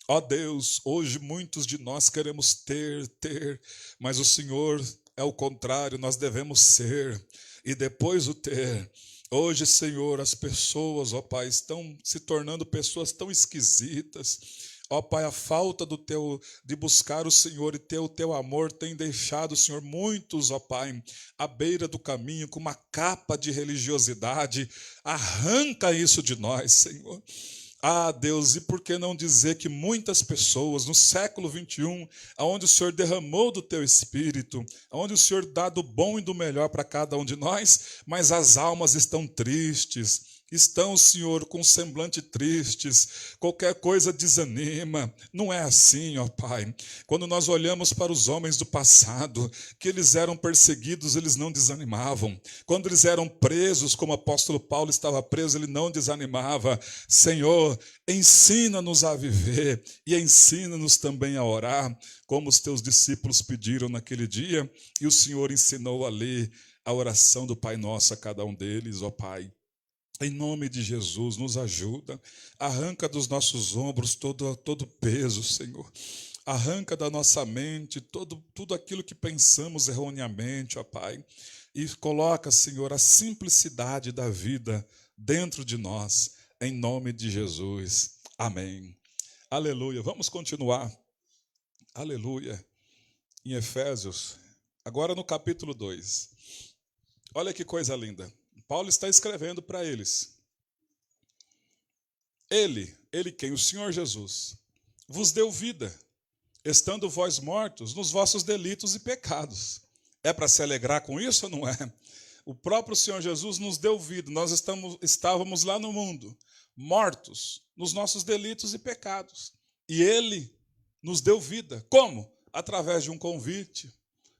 Ó Deus, hoje muitos de nós queremos ter, mas o Senhor É o contrário, nós devemos ser e depois o ter. Hoje, Senhor, as pessoas, ó Pai, estão se tornando pessoas tão esquisitas. Ó Pai, a falta de buscar o Senhor e ter o teu amor tem deixado, Senhor, muitos, ó Pai, à beira do caminho, com uma capa de religiosidade. Arranca isso de nós, Senhor. Ah, Deus, e por que não dizer que muitas pessoas no século 21, onde o Senhor derramou do teu Espírito, onde o Senhor dá do bom e do melhor para cada um de nós, mas as almas estão tristes, estão, Senhor, com semblante tristes, qualquer coisa desanima. Não é assim, ó Pai. Quando nós olhamos para os homens do passado, que eles eram perseguidos, eles não desanimavam. Quando eles eram presos, como o apóstolo Paulo estava preso, ele não desanimava. Senhor, ensina-nos a viver e ensina-nos também a orar, como os teus discípulos pediram naquele dia, e o Senhor ensinou ali a oração do Pai Nosso a cada um deles, ó Pai. Em nome de Jesus, nos ajuda, arranca dos nossos ombros todo peso, Senhor. Arranca da nossa mente tudo aquilo que pensamos erroneamente, ó Pai. E coloca, Senhor, a simplicidade da vida dentro de nós, em nome de Jesus. Amém. Aleluia. Vamos continuar. Aleluia. Em Efésios, agora no capítulo 2. Olha que coisa linda. Paulo está escrevendo para eles. Ele quem? O Senhor Jesus, vos deu vida, estando vós mortos nos vossos delitos e pecados. É para se alegrar com isso ou não é? O próprio Senhor Jesus nos deu vida. Nós estávamos lá no mundo, mortos nos nossos delitos e pecados. E Ele nos deu vida. Como? Através de um convite,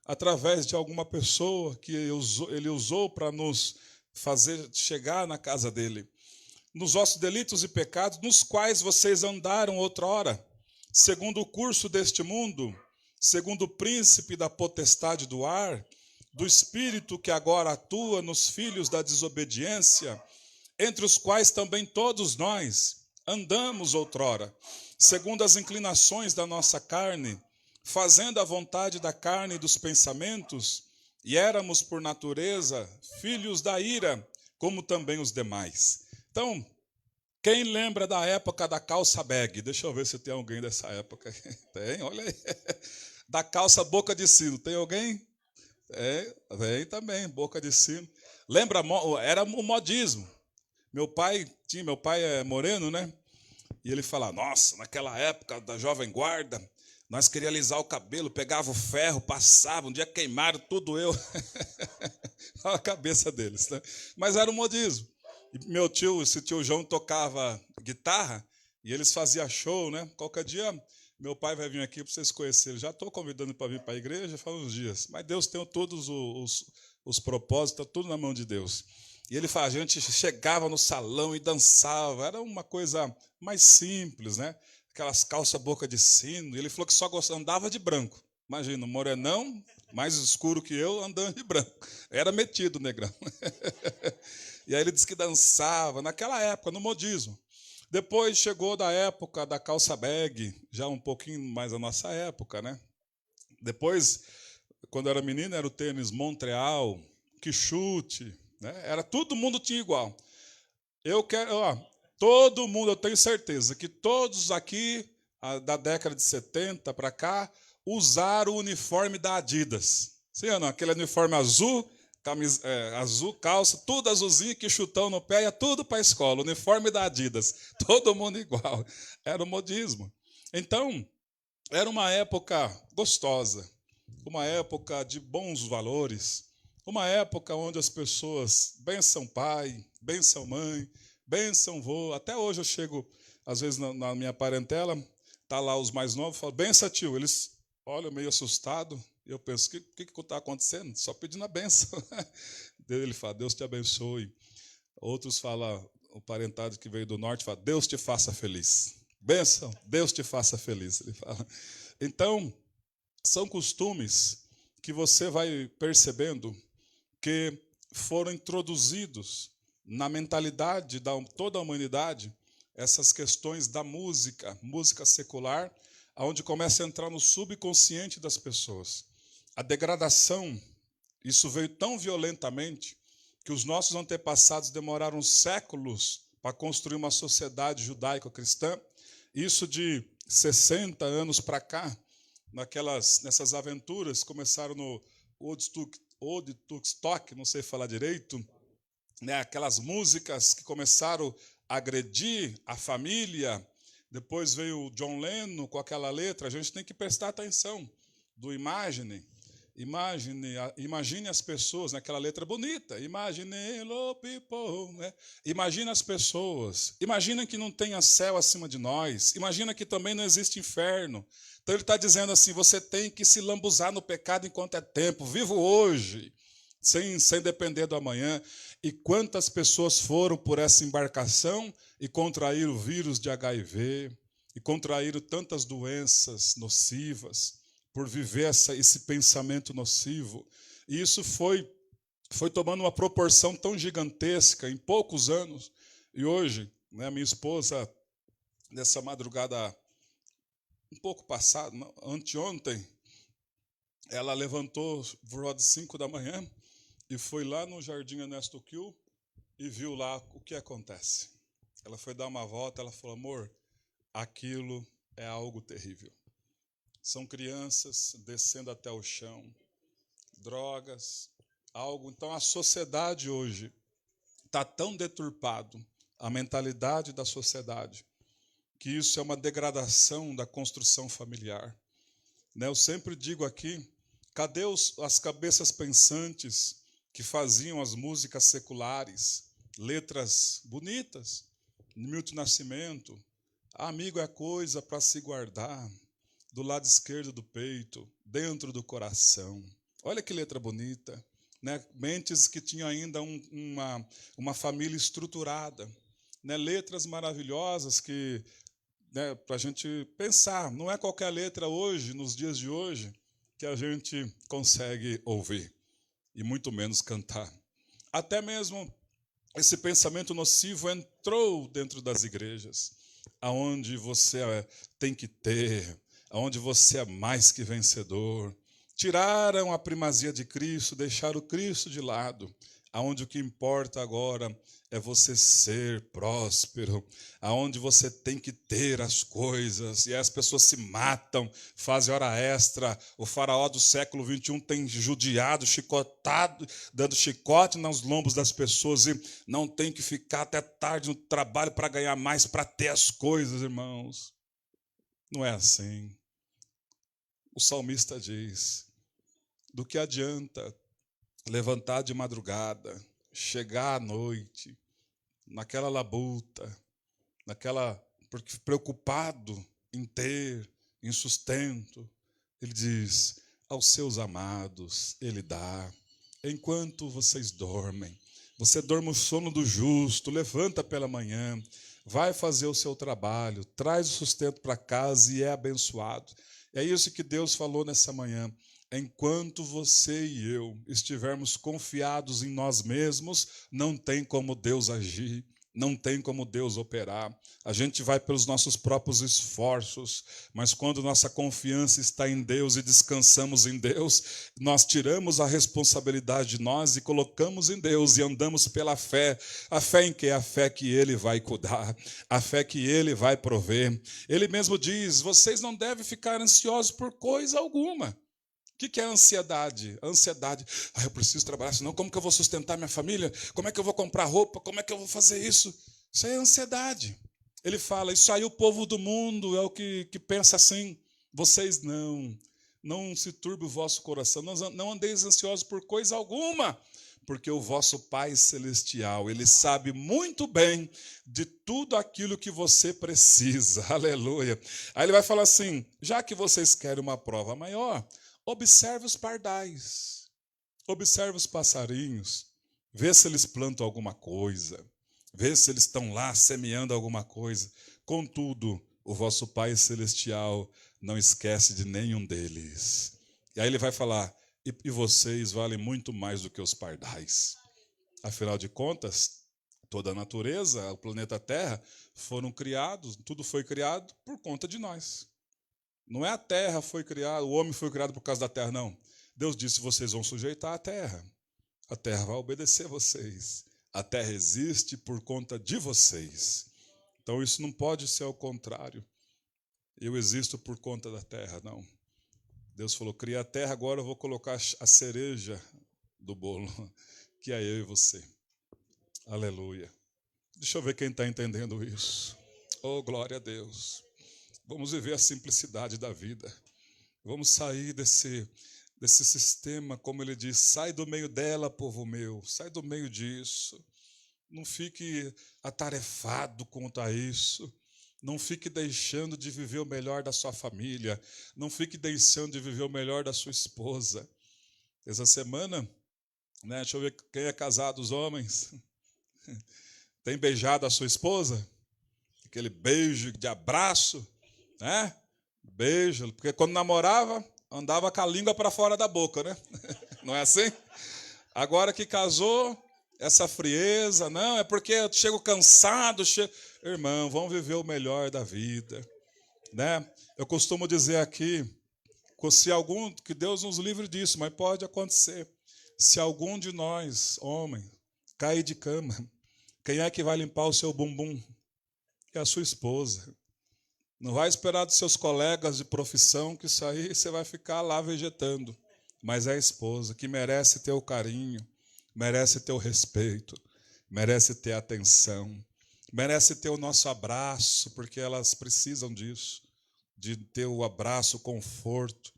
através de alguma pessoa que Ele usou para nos fazer chegar na casa dele. Nos vossos delitos e pecados, nos quais vocês andaram outrora, segundo o curso deste mundo, segundo o príncipe da potestade do ar, do espírito que agora atua nos filhos da desobediência, entre os quais também todos nós andamos outrora, segundo as inclinações da nossa carne, fazendo a vontade da carne e dos pensamentos, e éramos, por natureza, filhos da ira, como também os demais. Então, quem lembra da época da calça bag? Deixa eu ver se tem alguém dessa época. Tem, olha aí. Da calça boca de sino. Tem alguém? Tem também, boca de sino. Lembra, era o modismo. Meu pai é moreno, né? E ele fala, nossa, naquela época da Jovem Guarda, nós queríamos alisar o cabelo, pegava o ferro, passava, um dia queimaram tudo eu. Olha a cabeça deles, né? Mas era um modismo. E esse tio João tocava guitarra e eles faziam show, né? Qualquer dia meu pai vai vir aqui para vocês conhecerem. Já estou convidando para vir para a igreja faz uns dias. Mas Deus tem todos os propósitos, está tudo na mão de Deus. E ele fala, a gente chegava no salão e dançava. Era uma coisa mais simples, né? Aquelas calças boca de sino. E ele falou que só andava de branco. Imagina, um morenão, mais escuro que eu, andando de branco. Era metido, negrão. E aí ele disse que dançava, naquela época, no modismo. Depois chegou da época da calça bag, já um pouquinho mais a nossa época, né? Depois, quando eu era menino, era o tênis Montreal, que chute, né? Todo mundo tinha igual. Todo mundo, eu tenho certeza que todos aqui, da década de 70 para cá, usaram o uniforme da Adidas. Sim ou não? Aquele uniforme azul, azul, calça, tudo azulzinho, que chutão no pé, ia tudo para a escola. Uniforme da Adidas. Todo mundo igual. Era o modismo. Então, era uma época gostosa, uma época de bons valores, uma época onde as pessoas, benção pai, benção mãe, benção vô. Até hoje eu chego, às vezes, na minha parentela, tá lá os mais novos, falo, benção, tio. Eles olham meio assustados. Eu penso, o que está acontecendo? Só pedindo a benção. Ele fala, Deus te abençoe. Outros falam, o parentado que veio do norte fala, Deus te faça feliz. Benção, Deus te faça feliz. Ele fala. Então, são costumes que você vai percebendo que foram introduzidos na mentalidade de toda a humanidade, essas questões da música secular, onde começa a entrar no subconsciente das pessoas. a degradação, isso veio tão violentamente que os nossos antepassados demoraram séculos para construir uma sociedade judaico-cristã. Isso de 60 anos para cá, nessas aventuras, começaram no Woodstock, não sei falar direito, né? Aquelas músicas que começaram a agredir a família. Depois veio o John Lennon com aquela letra. A gente tem que prestar atenção do Imagine. Imagine as pessoas, naquela letra bonita. Imagine the people, né? Imagina as pessoas. Imagina que não tenha céu acima de nós. Imagina que também não existe inferno. Então ele está dizendo assim, você tem que se lambuzar no pecado enquanto é tempo. Vivo hoje, sem depender do amanhã. E quantas pessoas foram por essa embarcação e contraíram o vírus de HIV, e contraíram tantas doenças nocivas, por viver esse pensamento nocivo. E isso foi tomando uma proporção tão gigantesca em poucos anos. E hoje, né, minha esposa, nessa madrugada, um pouco passada, anteontem, ela levantou por volta de 5 da manhã e foi lá no Jardim Ernesto Kiel e viu lá o que acontece. Ela foi dar uma volta, ela falou, amor, aquilo é algo terrível. São crianças descendo até o chão, drogas, algo. Então, a sociedade hoje está tão deturpado, a mentalidade da sociedade, que isso é uma degradação da construção familiar. Né? Eu sempre digo aqui, cadê as cabeças pensantes que faziam as músicas seculares, letras bonitas, Milton Nascimento, amigo é coisa para se guardar, do lado esquerdo do peito, dentro do coração. Olha que letra bonita. Né? Mentes que tinham ainda uma família estruturada. Né? Letras maravilhosas que, né, para a gente pensar. Não é qualquer letra hoje, nos dias de hoje, que a gente consegue ouvir. E muito menos cantar. Até mesmo esse pensamento nocivo entrou dentro das igrejas, aonde você tem que ter, onde você é mais que vencedor. Tiraram a primazia de Cristo, deixaram o Cristo de lado, aonde o que importa agora é você ser próspero, aonde você tem que ter as coisas, e aí as pessoas se matam, fazem hora extra. O faraó do século XXI tem judiado, chicotado, dando chicote nos lombos das pessoas, e não tem que ficar até tarde no trabalho para ganhar mais, para ter as coisas, irmãos. Não é assim. O salmista diz, do que adianta levantar de madrugada, chegar à noite, naquela labuta, porque preocupado em ter, em sustento. Ele diz, aos seus amados ele dá, enquanto vocês dormem. Você dorme o sono do justo, levanta pela manhã, vai fazer o seu trabalho, traz o sustento para casa e é abençoado. É isso que Deus falou nessa manhã. Enquanto você e eu estivermos confiados em nós mesmos, não tem como Deus agir, não tem como Deus operar. A gente vai pelos nossos próprios esforços, mas quando nossa confiança está em Deus e descansamos em Deus, nós tiramos a responsabilidade de nós e colocamos em Deus e andamos pela fé. A fé em quê? A fé que Ele vai cuidar, a fé que Ele vai prover. Ele mesmo diz, vocês não devem ficar ansiosos por coisa alguma. O que é a ansiedade? A ansiedade, eu preciso trabalhar, senão como que eu vou sustentar minha família? Como é que eu vou comprar roupa? Como é que eu vou fazer isso? Isso aí é ansiedade. Ele fala, isso aí o povo do mundo é o que pensa assim. Vocês não se turbe o vosso coração, não andeis ansiosos por coisa alguma, porque o vosso Pai Celestial, Ele sabe muito bem de tudo aquilo que você precisa. Aleluia. Aí ele vai falar assim, já que vocês querem uma prova maior, observe os pardais, observe os passarinhos, vê se eles plantam alguma coisa, vê se eles estão lá semeando alguma coisa. Contudo, o vosso Pai Celestial não esquece de nenhum deles. E aí ele vai falar, e vocês valem muito mais do que os pardais. Afinal de contas, toda a natureza, o planeta Terra, foram criados, tudo foi criado por conta de nós. Não é a terra foi criada, o homem foi criado por causa da terra, não. Deus disse, vocês vão sujeitar a terra vai obedecer vocês, a terra existe por conta de vocês. Então isso não pode ser ao contrário, eu existo por conta da terra, não. Deus falou, cria a terra, agora eu vou colocar a cereja do bolo, que é eu e você. Aleluia. Deixa eu ver quem está entendendo isso. Oh, glória a Deus. Vamos viver a simplicidade da vida. Vamos sair desse sistema, como ele diz, sai do meio dela, povo meu, sai do meio disso. Não fique atarefado quanto a isso. Não fique deixando de viver o melhor da sua família. Não fique deixando de viver o melhor da sua esposa. Essa semana, né, deixa eu ver quem é casado, os homens. Tem beijado a sua esposa? Aquele beijo de abraço, né? Beijo, porque quando namorava, andava com a língua para fora da boca, né? Não é assim? Agora que casou, essa frieza, não, é porque eu chego cansado. Irmão, vamos viver o melhor da vida, né? Eu costumo dizer aqui, que Deus nos livre disso, mas pode acontecer. Se algum de nós, homem, cair de cama, quem é que vai limpar o seu bumbum? É a sua esposa. Não vai esperar dos seus colegas de profissão, que isso aí você vai ficar lá vegetando. Mas é a esposa que merece teu carinho, merece teu respeito, merece ter atenção, merece ter o nosso abraço, porque elas precisam disso, de ter o abraço, o conforto.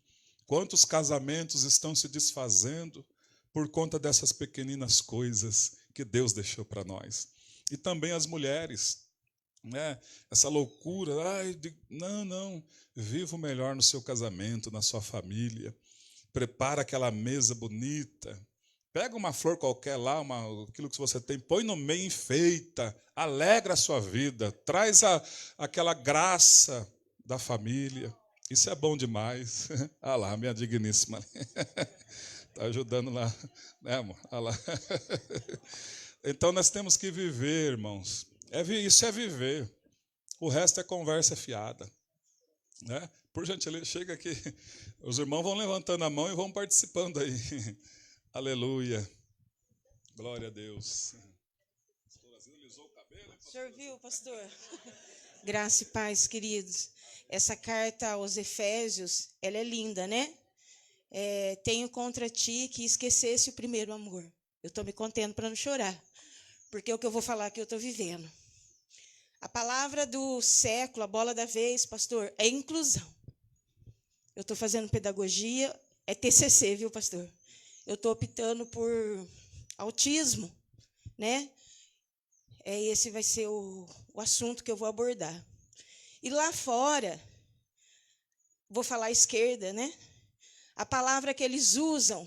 Quantos casamentos estão se desfazendo por conta dessas pequeninas coisas que Deus deixou para nós? E também as mulheres, né? Essa loucura, não, viva o melhor no seu casamento, na sua família, prepara aquela mesa bonita, pega uma flor qualquer lá, aquilo que você tem, põe no meio, enfeita, alegra a sua vida, traz aquela graça da família. Isso é bom demais. Ah lá, minha digníssima. Está ajudando lá, né, amor? Ah lá. Então nós temos que viver, irmãos. Isso é viver. O resto é conversa fiada, né? Por gentileza, chega aqui. Os irmãos vão levantando a mão e vão participando aí. Aleluia. Glória a Deus. O senhor viu, pastor? Graça e paz, queridos. Essa carta aos Efésios, ela é linda, né? Tenho contra ti que esquecesse o primeiro amor. Eu estou me contendo para não chorar, porque é o que eu vou falar que eu estou vivendo. A palavra do século, a bola da vez, pastor, é inclusão. Eu estou fazendo pedagogia, é TCC, viu, pastor? Eu estou optando por autismo, né? Esse vai ser o assunto que eu vou abordar. E lá fora, vou falar esquerda, né? A palavra que eles usam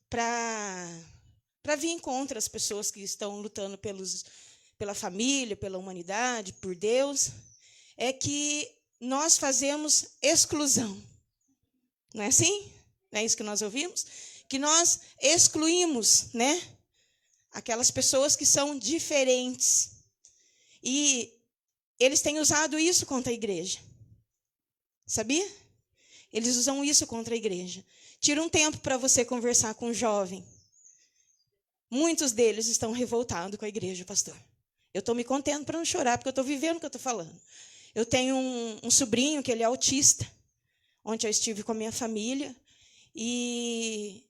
para vir contra as pessoas que estão lutando pela família, pela humanidade, por Deus, é que nós fazemos exclusão. Não é assim? Não é isso que nós ouvimos? Que nós excluímos, né, aquelas pessoas que são diferentes. E eles têm usado isso contra a igreja. Sabia? Eles usam isso contra a igreja. Tira um tempo para você conversar com um jovem. Muitos deles estão revoltados com a igreja, pastor. Eu estou me contendo para não chorar, porque eu estou vivendo o que eu estou falando. Eu tenho um sobrinho que ele é autista. Ontem eu estive com a minha família. E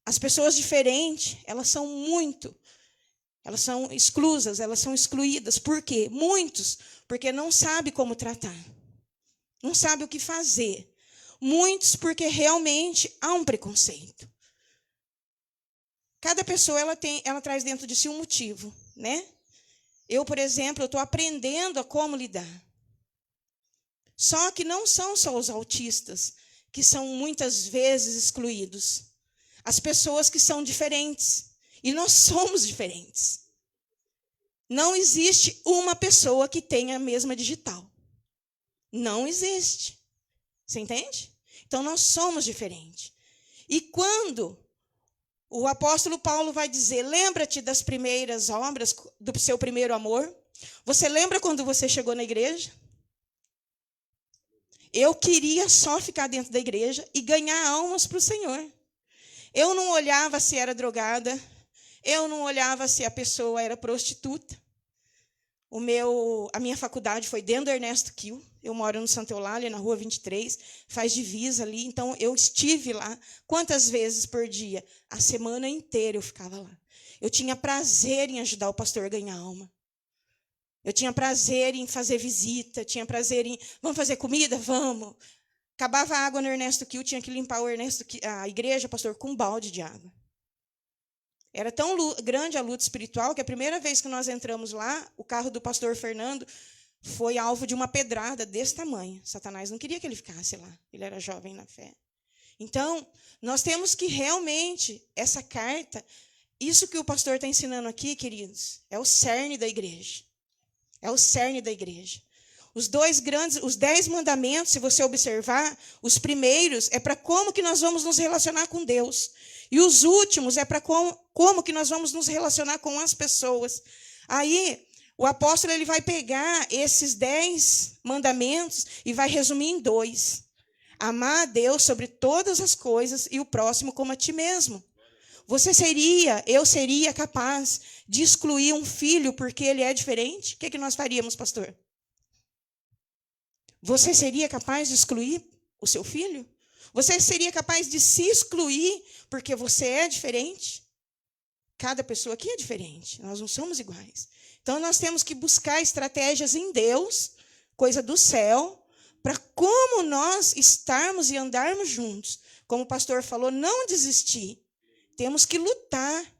as pessoas diferentes, elas são exclusas, elas são excluídas. Por quê? Muitos, porque não sabem como tratar. Não sabem o que fazer. Muitos, porque realmente há um preconceito. Cada pessoa ela traz dentro de si um motivo, né? Eu, por exemplo, estou aprendendo a como lidar. Só que não são só os autistas que são muitas vezes excluídos. As pessoas que são diferentes. E nós somos diferentes. Não existe uma pessoa que tenha a mesma digital. Não existe. Você entende? Então, nós somos diferentes. E quando o apóstolo Paulo vai dizer, lembra-te das primeiras obras, do seu primeiro amor. Você lembra quando você chegou na igreja? Eu queria só ficar dentro da igreja e ganhar almas para o Senhor. Eu não olhava se era drogada, eu não olhava se a pessoa era prostituta. A minha faculdade foi dentro do Ernesto Kiel. Eu moro no Santa Eulália, na Rua 23, faz divisa ali. Então, eu estive lá quantas vezes por dia? A semana inteira eu ficava lá. Eu tinha prazer em ajudar o pastor a ganhar alma. Eu tinha prazer em fazer visita, tinha prazer em... Vamos fazer comida? Vamos. Acabava a água no Ernesto Kiel, tinha que limpar a igreja, pastor, com um balde de água. Era tão grande a luta espiritual que a primeira vez que nós entramos lá, o carro do pastor Fernando foi alvo de uma pedrada desse tamanho. Satanás não queria que ele ficasse lá. Ele era jovem na fé. Então, nós temos que realmente, essa carta, isso que o pastor está ensinando aqui, queridos, é o cerne da igreja. É o cerne da igreja. Os 10 mandamentos, se você observar, os primeiros é para como que nós vamos nos relacionar com Deus. E os últimos é para como que nós vamos nos relacionar com as pessoas. Aí, o apóstolo ele vai pegar esses 10 mandamentos e vai resumir em 2. Amar a Deus sobre todas as coisas e o próximo como a ti mesmo. Eu seria capaz de excluir um filho porque ele é diferente? O que nós faríamos, pastor? Você seria capaz de excluir o seu filho? Você seria capaz de se excluir porque você é diferente? Cada pessoa aqui é diferente, nós não somos iguais. Então, nós temos que buscar estratégias em Deus, coisa do céu, para como nós estarmos e andarmos juntos. Como o pastor falou, não desistir. Temos que lutar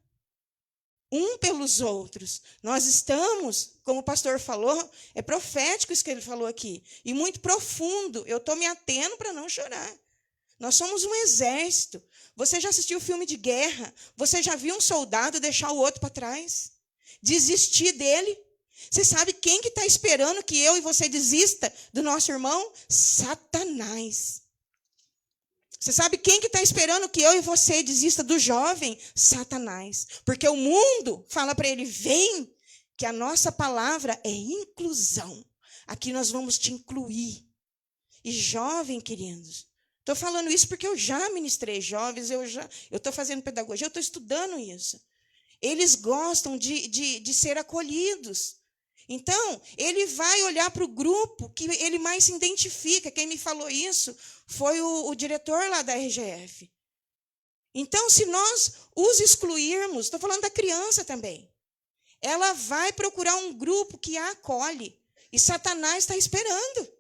um pelos outros. Nós estamos, como o pastor falou, é profético isso que ele falou aqui, e muito profundo. Eu estou me atendo para não chorar. Nós somos um exército. Você já assistiu filme de guerra? Você já viu um soldado deixar o outro para trás? Desistir dele? Você sabe quem que está esperando que eu e você desista do nosso irmão? Satanás. Você sabe quem que está esperando que eu e você desista do jovem? Satanás. Porque o mundo fala para ele, vem, que a nossa palavra é inclusão. Aqui nós vamos te incluir. E jovem, queridos, estou falando isso porque eu já ministrei jovens, eu estou fazendo pedagogia, eu estou estudando isso. Eles gostam de ser acolhidos. Então, ele vai olhar para o grupo que ele mais se identifica. Quem me falou isso foi o diretor lá da RGF. Então, se nós os excluirmos, estou falando da criança também, ela vai procurar um grupo que a acolhe. E Satanás está esperando.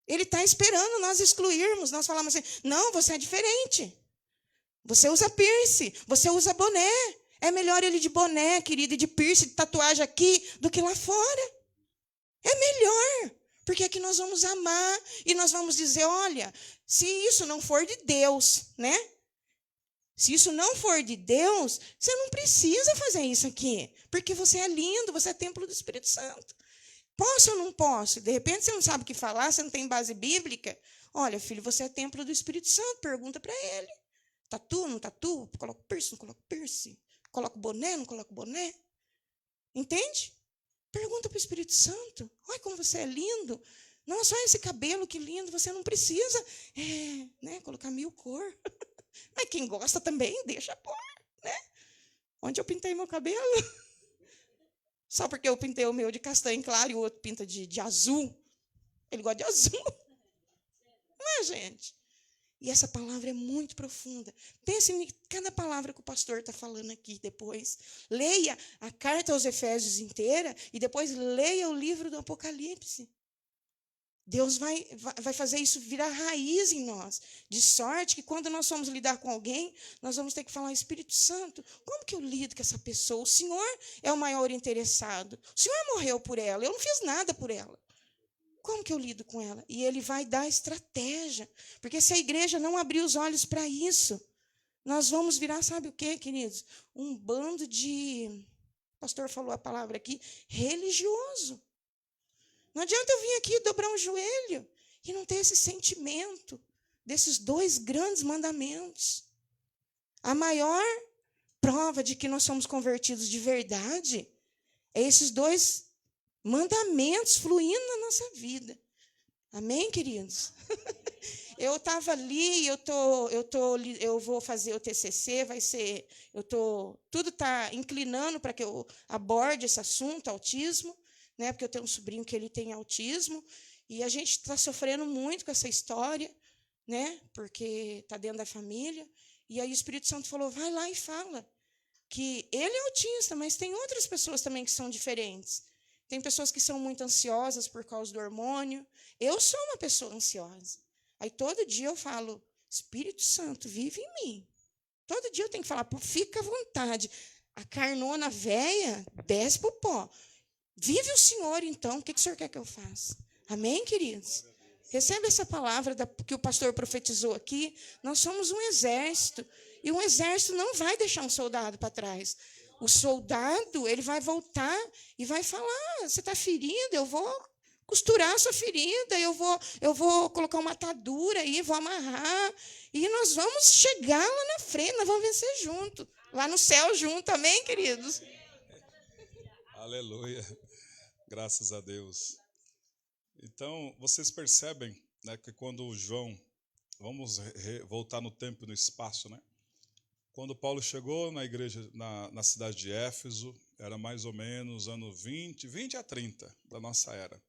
Ele está esperando nós excluirmos. Nós falamos assim, não, você é diferente. Você usa piercing, você usa boné. É melhor ele de boné, querido, e de piercing, de tatuagem aqui, do que lá fora. É melhor, porque aqui nós vamos amar e nós vamos dizer, olha, se isso não for de Deus, né? Se isso não for de Deus, você não precisa fazer isso aqui, porque você é lindo, você é templo do Espírito Santo. Posso ou não posso? De repente você não sabe o que falar, você não tem base bíblica. Olha, filho, você é templo do Espírito Santo, pergunta para ele. Tatu, não tatu? Coloca piercing, não coloca piercing? Coloca boné, não coloca boné? Entende? Pergunta para o Espírito Santo. Olha como você é lindo. Nossa, olha esse cabelo, que lindo. Você não precisa colocar 1000 cor. Mas quem gosta também, deixa pôr. Né? Onde eu pintei meu cabelo? Só porque eu pintei o meu de castanho claro e o outro pinta de azul. Ele gosta de azul. Não é, gente? E essa palavra é muito profunda. Pense em cada palavra que o pastor está falando aqui depois. Leia a carta aos Efésios inteira e depois leia o livro do Apocalipse. Deus vai fazer isso virar raiz em nós. De sorte que quando nós formos lidar com alguém, nós vamos ter que falar, Espírito Santo, como que eu lido com essa pessoa? O Senhor é o maior interessado. O Senhor morreu por ela, eu não fiz nada por ela. Como que eu lido com ela? E ele vai dar estratégia. Porque se a igreja não abrir os olhos para isso, nós vamos virar, sabe o quê, queridos? Um bando de, o pastor falou a palavra aqui, religioso. Não adianta eu vir aqui dobrar um joelho e não ter esse sentimento desses 2 grandes mandamentos. A maior prova de que nós somos convertidos de verdade é esses 2 mandamentos fluindo na nossa vida. Amém, queridos? Eu estava ali, eu vou fazer o TCC, tudo está inclinando para que eu aborde esse assunto, autismo, né? Porque eu tenho um sobrinho que ele tem autismo e a gente está sofrendo muito com essa história, né? Porque está dentro da família. E aí o Espírito Santo falou: vai lá e fala que ele é autista, mas tem outras pessoas também que são diferentes. Tem pessoas que são muito ansiosas por causa do hormônio. Eu sou uma pessoa ansiosa. Aí todo dia eu falo: Espírito Santo, vive em mim. Todo dia eu tenho que falar: fica à vontade. A carnona velha desce para o pó. Vive o Senhor, então. O que o Senhor quer que eu faça? Amém, queridos? Recebe essa palavra que o pastor profetizou aqui. Nós somos um exército. E um exército não vai deixar um soldado para trás. O soldado, ele vai voltar e vai falar: você está ferida, eu vou costurar a sua ferida, eu vou colocar uma atadura aí, vou amarrar. E nós vamos chegar lá na frente, nós vamos vencer junto. Lá no céu junto, amém, queridos? Aleluia. Graças a Deus. Então, vocês percebem, né, que quando o João, vamos voltar no tempo e no espaço, né? Quando Paulo chegou na igreja, na cidade de Éfeso, era mais ou menos ano 20 a 30 da nossa era.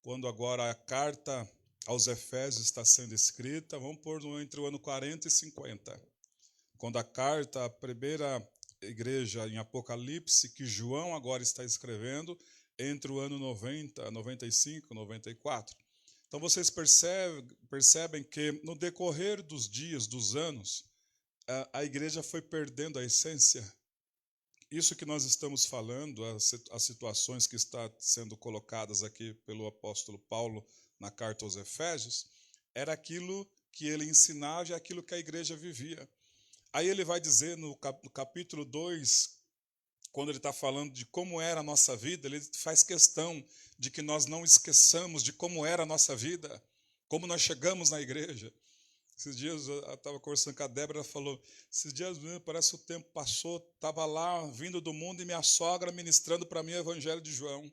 Quando agora a carta aos Efésios está sendo escrita, vamos pôr entre o ano 40 e 50. Quando a carta, a primeira igreja em Apocalipse, que João agora está escrevendo, entre o ano 90, 95, 94. Então vocês percebem que no decorrer dos dias, dos anos, a igreja foi perdendo a essência. Isso que nós estamos falando, as situações que estão sendo colocadas aqui pelo apóstolo Paulo na carta aos Efésios, era aquilo que ele ensinava e aquilo que a igreja vivia. Aí ele vai dizer no capítulo 2, quando ele está falando de como era a nossa vida, ele faz questão de que nós não esqueçamos de como era a nossa vida, como nós chegamos na igreja. Esses dias eu estava conversando com a Débora, ela falou: esses dias parece que o tempo passou, estava lá vindo do mundo e minha sogra ministrando para mim o Evangelho de João,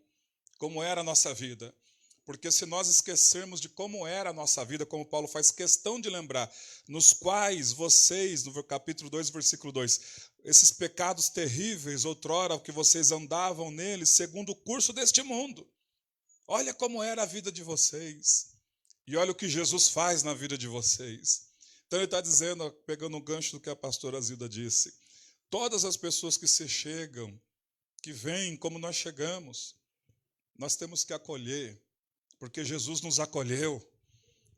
como era a nossa vida. Porque se nós esquecermos de como era a nossa vida, como Paulo faz questão de lembrar, nos quais vocês, no capítulo 2, versículo 2, esses pecados terríveis, outrora, que vocês andavam neles, segundo o curso deste mundo. Olha como era a vida de vocês. E olha o que Jesus faz na vida de vocês. Então ele está dizendo, pegando um gancho do que a pastora Zilda disse, todas as pessoas que se chegam, que vêm como nós chegamos, nós temos que acolher, porque Jesus nos acolheu.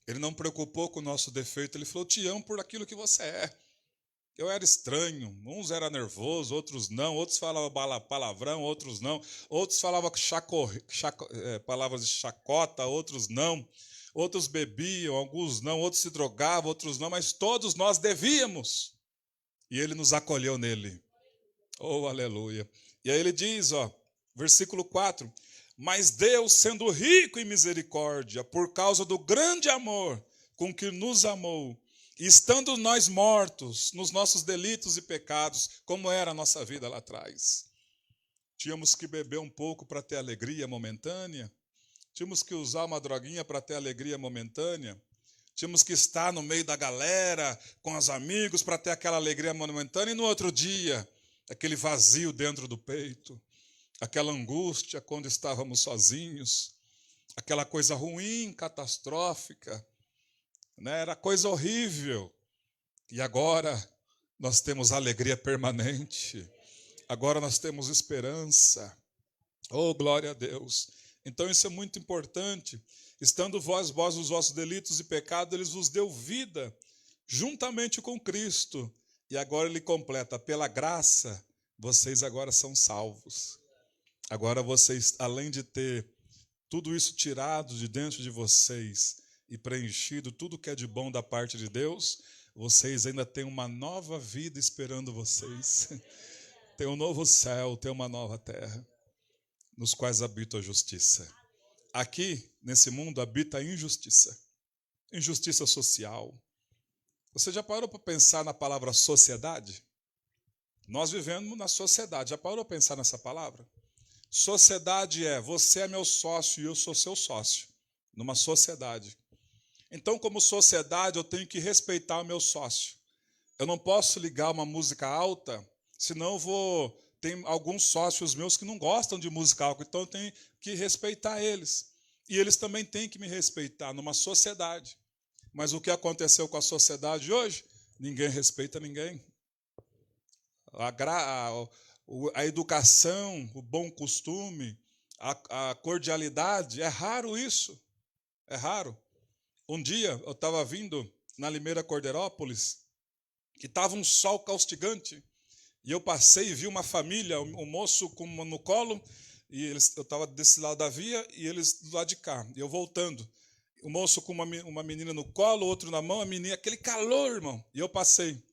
Ele não preocupou com o nosso defeito, ele falou: eu te amo por aquilo que você é. Eu era estranho, uns eram nervosos, outros não, outros falavam palavrão, outros não, outros falavam palavras de chacota, outros não, outros bebiam, alguns não, outros se drogavam, outros não, mas todos nós devíamos. E ele nos acolheu nele. Oh, aleluia. E aí ele diz, versículo 4, mas Deus, sendo rico em misericórdia, por causa do grande amor com que nos amou, e estando nós mortos nos nossos delitos e pecados, como era a nossa vida lá atrás. Tínhamos que beber um pouco para ter alegria momentânea, tínhamos que usar uma droguinha para ter alegria momentânea, tínhamos que estar no meio da galera, com os amigos, para ter aquela alegria momentânea, e no outro dia, aquele vazio dentro do peito, aquela angústia quando estávamos sozinhos, aquela coisa ruim, catastrófica, né? Era coisa horrível. E agora nós temos alegria permanente, agora nós temos esperança. Oh, glória a Deus. Então isso é muito importante. Estando vós os vossos delitos e pecados, ele vos deu vida juntamente com Cristo. E agora ele completa: pela graça, vocês agora são salvos. Agora vocês, além de ter tudo isso tirado de dentro de vocês e preenchido tudo que é de bom da parte de Deus, vocês ainda têm uma nova vida esperando vocês. Tem um novo céu, tem uma nova terra, nos quais habita a justiça. Aqui, nesse mundo, habita a injustiça. Injustiça social. Você já parou para pensar na palavra sociedade? Nós vivemos na sociedade. Já parou para pensar nessa palavra? Sociedade você é meu sócio e eu sou seu sócio. Numa sociedade. Então, como sociedade, eu tenho que respeitar o meu sócio. Eu não posso ligar uma música alta, senão eu vou... Tem alguns sócios meus que não gostam de música alta, então eu tenho que respeitar eles. E eles também têm que me respeitar numa sociedade. Mas o que aconteceu com a sociedade hoje? Ninguém respeita ninguém. A educação, o bom costume, a cordialidade, é raro isso. É raro. Um dia eu estava vindo na Limeira Cordeirópolis e estava um sol caustigante. E eu passei e vi uma família, um moço no colo, e eu estava desse lado da via e eles do lado de cá. E eu voltando. O moço com uma menina no colo, outro na mão, a menina, aquele calor, irmão. E eu passei.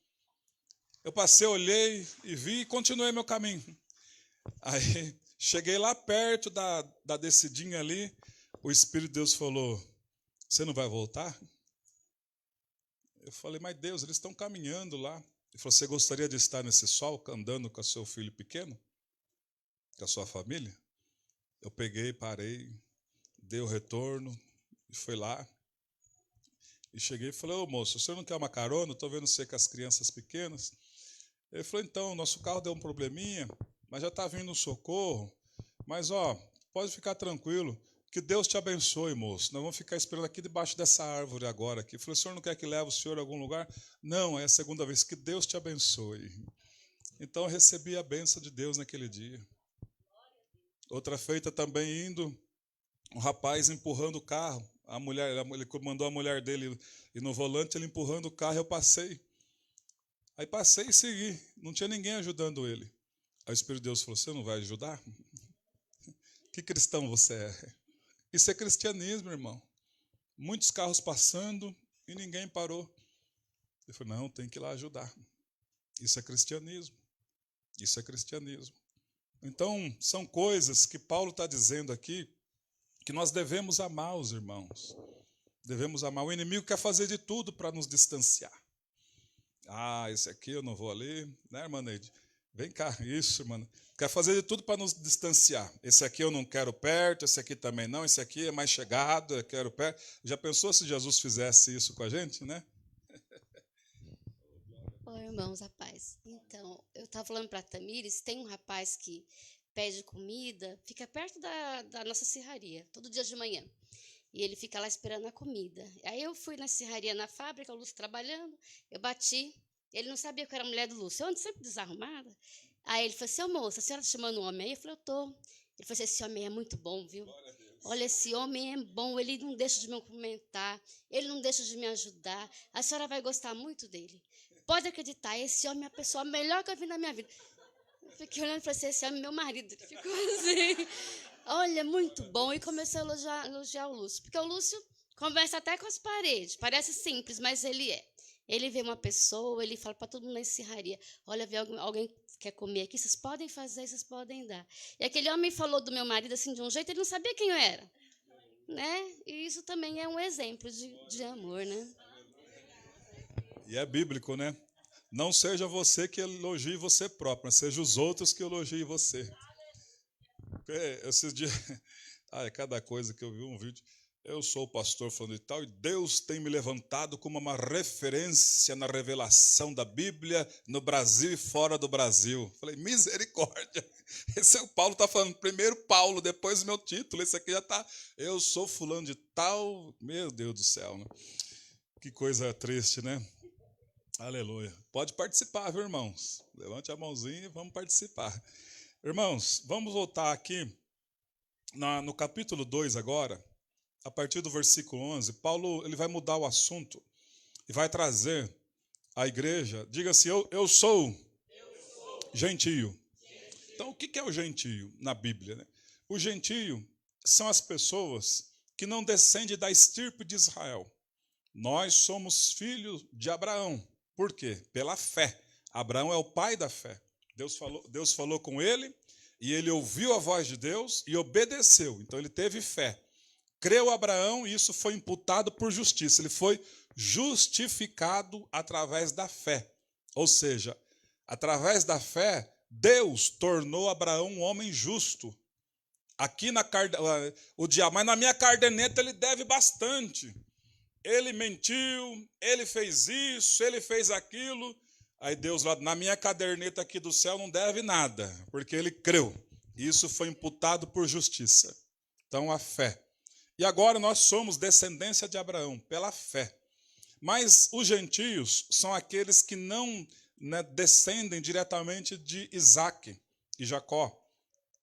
Olhei e vi e continuei meu caminho. Aí cheguei lá perto da descidinha ali, o Espírito de Deus falou, você não vai voltar? Eu falei, mas Deus, eles estão caminhando lá. Ele falou, você gostaria de estar nesse sol, andando com o seu filho pequeno? Com a sua família? Eu peguei, parei, dei o retorno, e fui lá. E cheguei e falei, ô moço, o senhor não quer uma carona? Estou vendo você com as crianças pequenas. Ele falou, então, nosso carro deu um probleminha, mas já está vindo um socorro. Mas, pode ficar tranquilo, que Deus te abençoe, moço. Nós vamos ficar esperando aqui debaixo dessa árvore agora. Aqui. Eu falei, o senhor não quer que leve o senhor a algum lugar? Não, é a segunda vez. Que Deus te abençoe. Então, eu recebi a bênção de Deus naquele dia. Outra feita também indo, um rapaz empurrando o carro. Ele mandou a mulher dele ir no volante, ele empurrando o carro, eu passei. Aí passei e segui. Não tinha ninguém ajudando ele. Aí o Espírito de Deus falou, você não vai ajudar? Que cristão você é? Isso é cristianismo, irmão. Muitos carros passando e ninguém parou. Ele falou, não, tem que ir lá ajudar. Isso é cristianismo. Isso é cristianismo. Então, são coisas que Paulo está dizendo aqui, que nós devemos amar os irmãos. Devemos amar. O inimigo quer fazer de tudo para nos distanciar. Esse aqui eu não vou ali, né, irmã Neide? Vem cá, isso, mano. Quer fazer de tudo para nos distanciar. Esse aqui eu não quero perto, esse aqui também não, esse aqui é mais chegado, eu quero perto. Já pensou se Jesus fizesse isso com a gente, né? Oi, irmãos, a paz. Então, eu estava falando para a Tamires, tem um rapaz que pede comida, fica perto da nossa serraria, todo dia de manhã. E ele fica lá esperando a comida. Aí eu fui na serraria, na fábrica, o Lúcio trabalhando, eu bati, ele não sabia que eu era a mulher do Lúcio, eu ando sempre desarrumada. Aí ele falou assim, ô moça, a senhora está chamando um homem aí? Eu falei, eu estou. Ele falou assim, esse homem é muito bom, viu? Olha, esse homem é bom, ele não deixa de me cumprimentar, ele não deixa de me ajudar, a senhora vai gostar muito dele. Pode acreditar, esse homem é a pessoa melhor que eu vi na minha vida. Eu fiquei olhando para esse homem, meu marido, ele ficou assim, olha, muito bom, e comecei a elogiar o Lúcio, porque o Lúcio conversa até com as paredes, parece simples, mas ele é. Ele vê uma pessoa, ele fala para todo mundo na serraria, olha, vê alguém que quer comer aqui, vocês podem fazer, vocês podem dar. E aquele homem falou do meu marido assim de um jeito, ele não sabia quem eu era. Né? E isso também é um exemplo de amor, né? E é bíblico, né? Não seja você que elogie você próprio, mas seja os outros que elogiem você. Esses dias, é cada coisa que eu vi um vídeo. Eu sou o pastor falando e tal, e Deus tem me levantado como uma referência na revelação da Bíblia no Brasil e fora do Brasil. Falei, misericórdia. Esse é o Paulo está falando, primeiro Paulo, depois o meu título. Esse aqui já está, eu sou fulano de tal. Meu Deus do céu, né? Que coisa triste, né? Aleluia. Pode participar, viu, irmãos? Levante a mãozinha e vamos participar. Irmãos, vamos voltar aqui no capítulo 2 agora. A partir do versículo 11, Paulo ele vai mudar o assunto e vai trazer a igreja. Diga assim, eu sou gentio. Então, o que é o gentio na Bíblia? Né? O gentio são as pessoas que não descendem da estirpe de Israel. Nós somos filhos de Abraão. Por quê? Pela fé. Abraão é o pai da fé. Deus falou com ele e ele ouviu a voz de Deus e obedeceu. Então, ele teve fé. Creu Abraão e isso foi imputado por justiça. Ele foi justificado através da fé. Ou seja, através da fé, Deus tornou Abraão um homem justo. Aqui mas na minha cardeneta ele deve bastante. ele mentiu, ele fez isso, ele fez aquilo. Aí Deus lá, na minha caderneta aqui do céu não deve nada, porque ele creu. Isso foi imputado por justiça. Então, a fé. E agora nós somos descendência de Abraão, pela fé. Mas os gentios são aqueles que não descendem diretamente de Isaac e Jacó.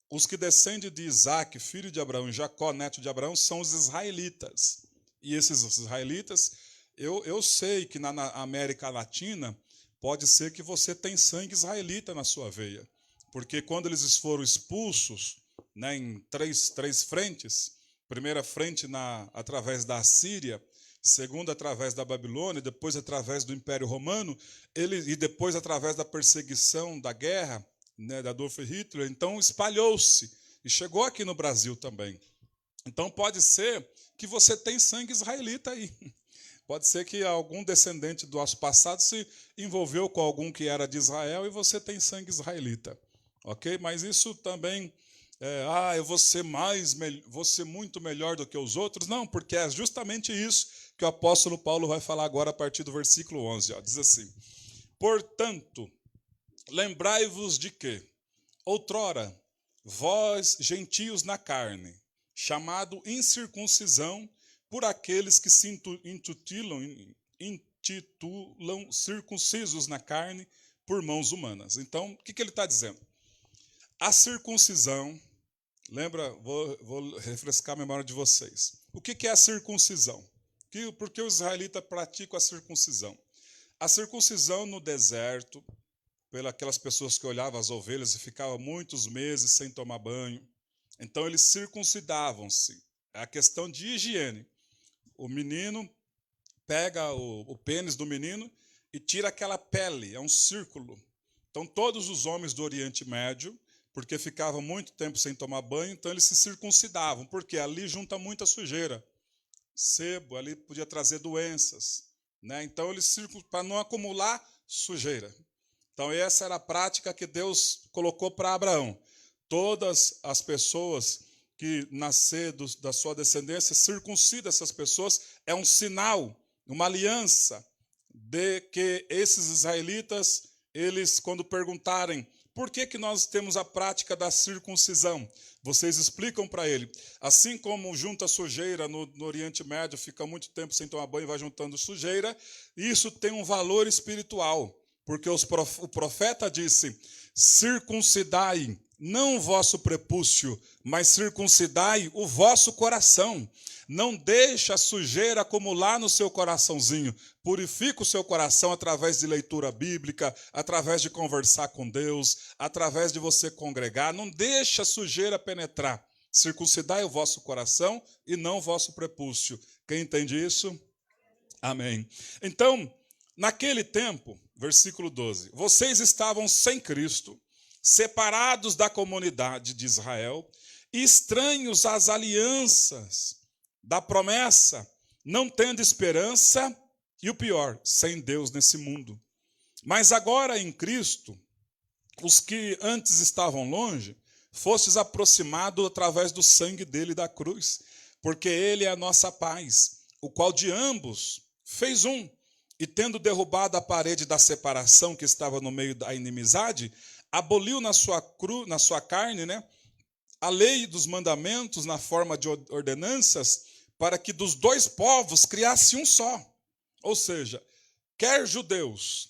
Os que descendem de Isaac, filho de Abraão, e Jacó, neto de Abraão, são os israelitas. E esses israelitas, eu sei que na América Latina, pode ser que você tem sangue israelita na sua veia. Porque quando eles foram expulsos, em três frentes, primeira frente através da Assíria, segunda através da Babilônia, depois através do Império Romano, e depois através da perseguição, da guerra, da Adolf Hitler, então espalhou-se e chegou aqui no Brasil também. Então pode ser que você tem sangue israelita aí. Pode ser que algum descendente do nosso passado se envolveu com algum que era de Israel e você tem sangue israelita. Ok? Mas isso também eu vou ser muito melhor do que os outros. Não, porque é justamente isso que o apóstolo Paulo vai falar agora a partir do versículo 11. Diz assim: portanto, lembrai-vos de que, outrora, vós, gentios na carne, chamado incircuncisão por aqueles que se intitulam circuncisos na carne por mãos humanas. Então, o que ele está dizendo? A circuncisão, lembra, vou refrescar a memória de vocês. O que é a circuncisão? Por que o israelita pratica a circuncisão? A circuncisão no deserto, pelas pessoas que olhavam as ovelhas e ficavam muitos meses sem tomar banho. Então, eles circuncidavam-se. É a questão de higiene. O menino pega o pênis do menino e tira aquela pele, é um círculo. Então, todos os homens do Oriente Médio, porque ficavam muito tempo sem tomar banho, então eles se circuncidavam, porque ali junta muita sujeira. Sebo, ali podia trazer doenças. Então, eles para não acumular sujeira. Então, essa era a prática que Deus colocou para Abraão. Todas as pessoas que nascer da sua descendência, circuncida essas pessoas, é um sinal, uma aliança, de que esses israelitas, eles, quando perguntarem por que nós temos a prática da circuncisão, vocês explicam para ele, assim como junta sujeira no Oriente Médio, fica muito tempo sem tomar banho e vai juntando sujeira, isso tem um valor espiritual, porque o profeta disse, circuncidai não o vosso prepúcio, mas circuncidai o vosso coração. Não deixe a sujeira acumular no seu coraçãozinho. Purifica o seu coração através de leitura bíblica, através de conversar com Deus, através de você congregar. Não deixe a sujeira penetrar. Circuncidai o vosso coração e não o vosso prepúcio. Quem entende isso? Amém. Então, naquele tempo, versículo 12, vocês estavam sem Cristo, separados da comunidade de Israel, estranhos às alianças da promessa, não tendo esperança, e o pior, sem Deus nesse mundo. Mas agora em Cristo, os que antes estavam longe, fostes aproximados através do sangue dele da cruz, porque ele é a nossa paz, o qual de ambos fez um, e tendo derrubado a parede da separação que estava no meio da inimizade, aboliu na sua carne, a lei dos mandamentos na forma de ordenanças, para que dos dois povos criasse um só. Ou seja, quer judeus,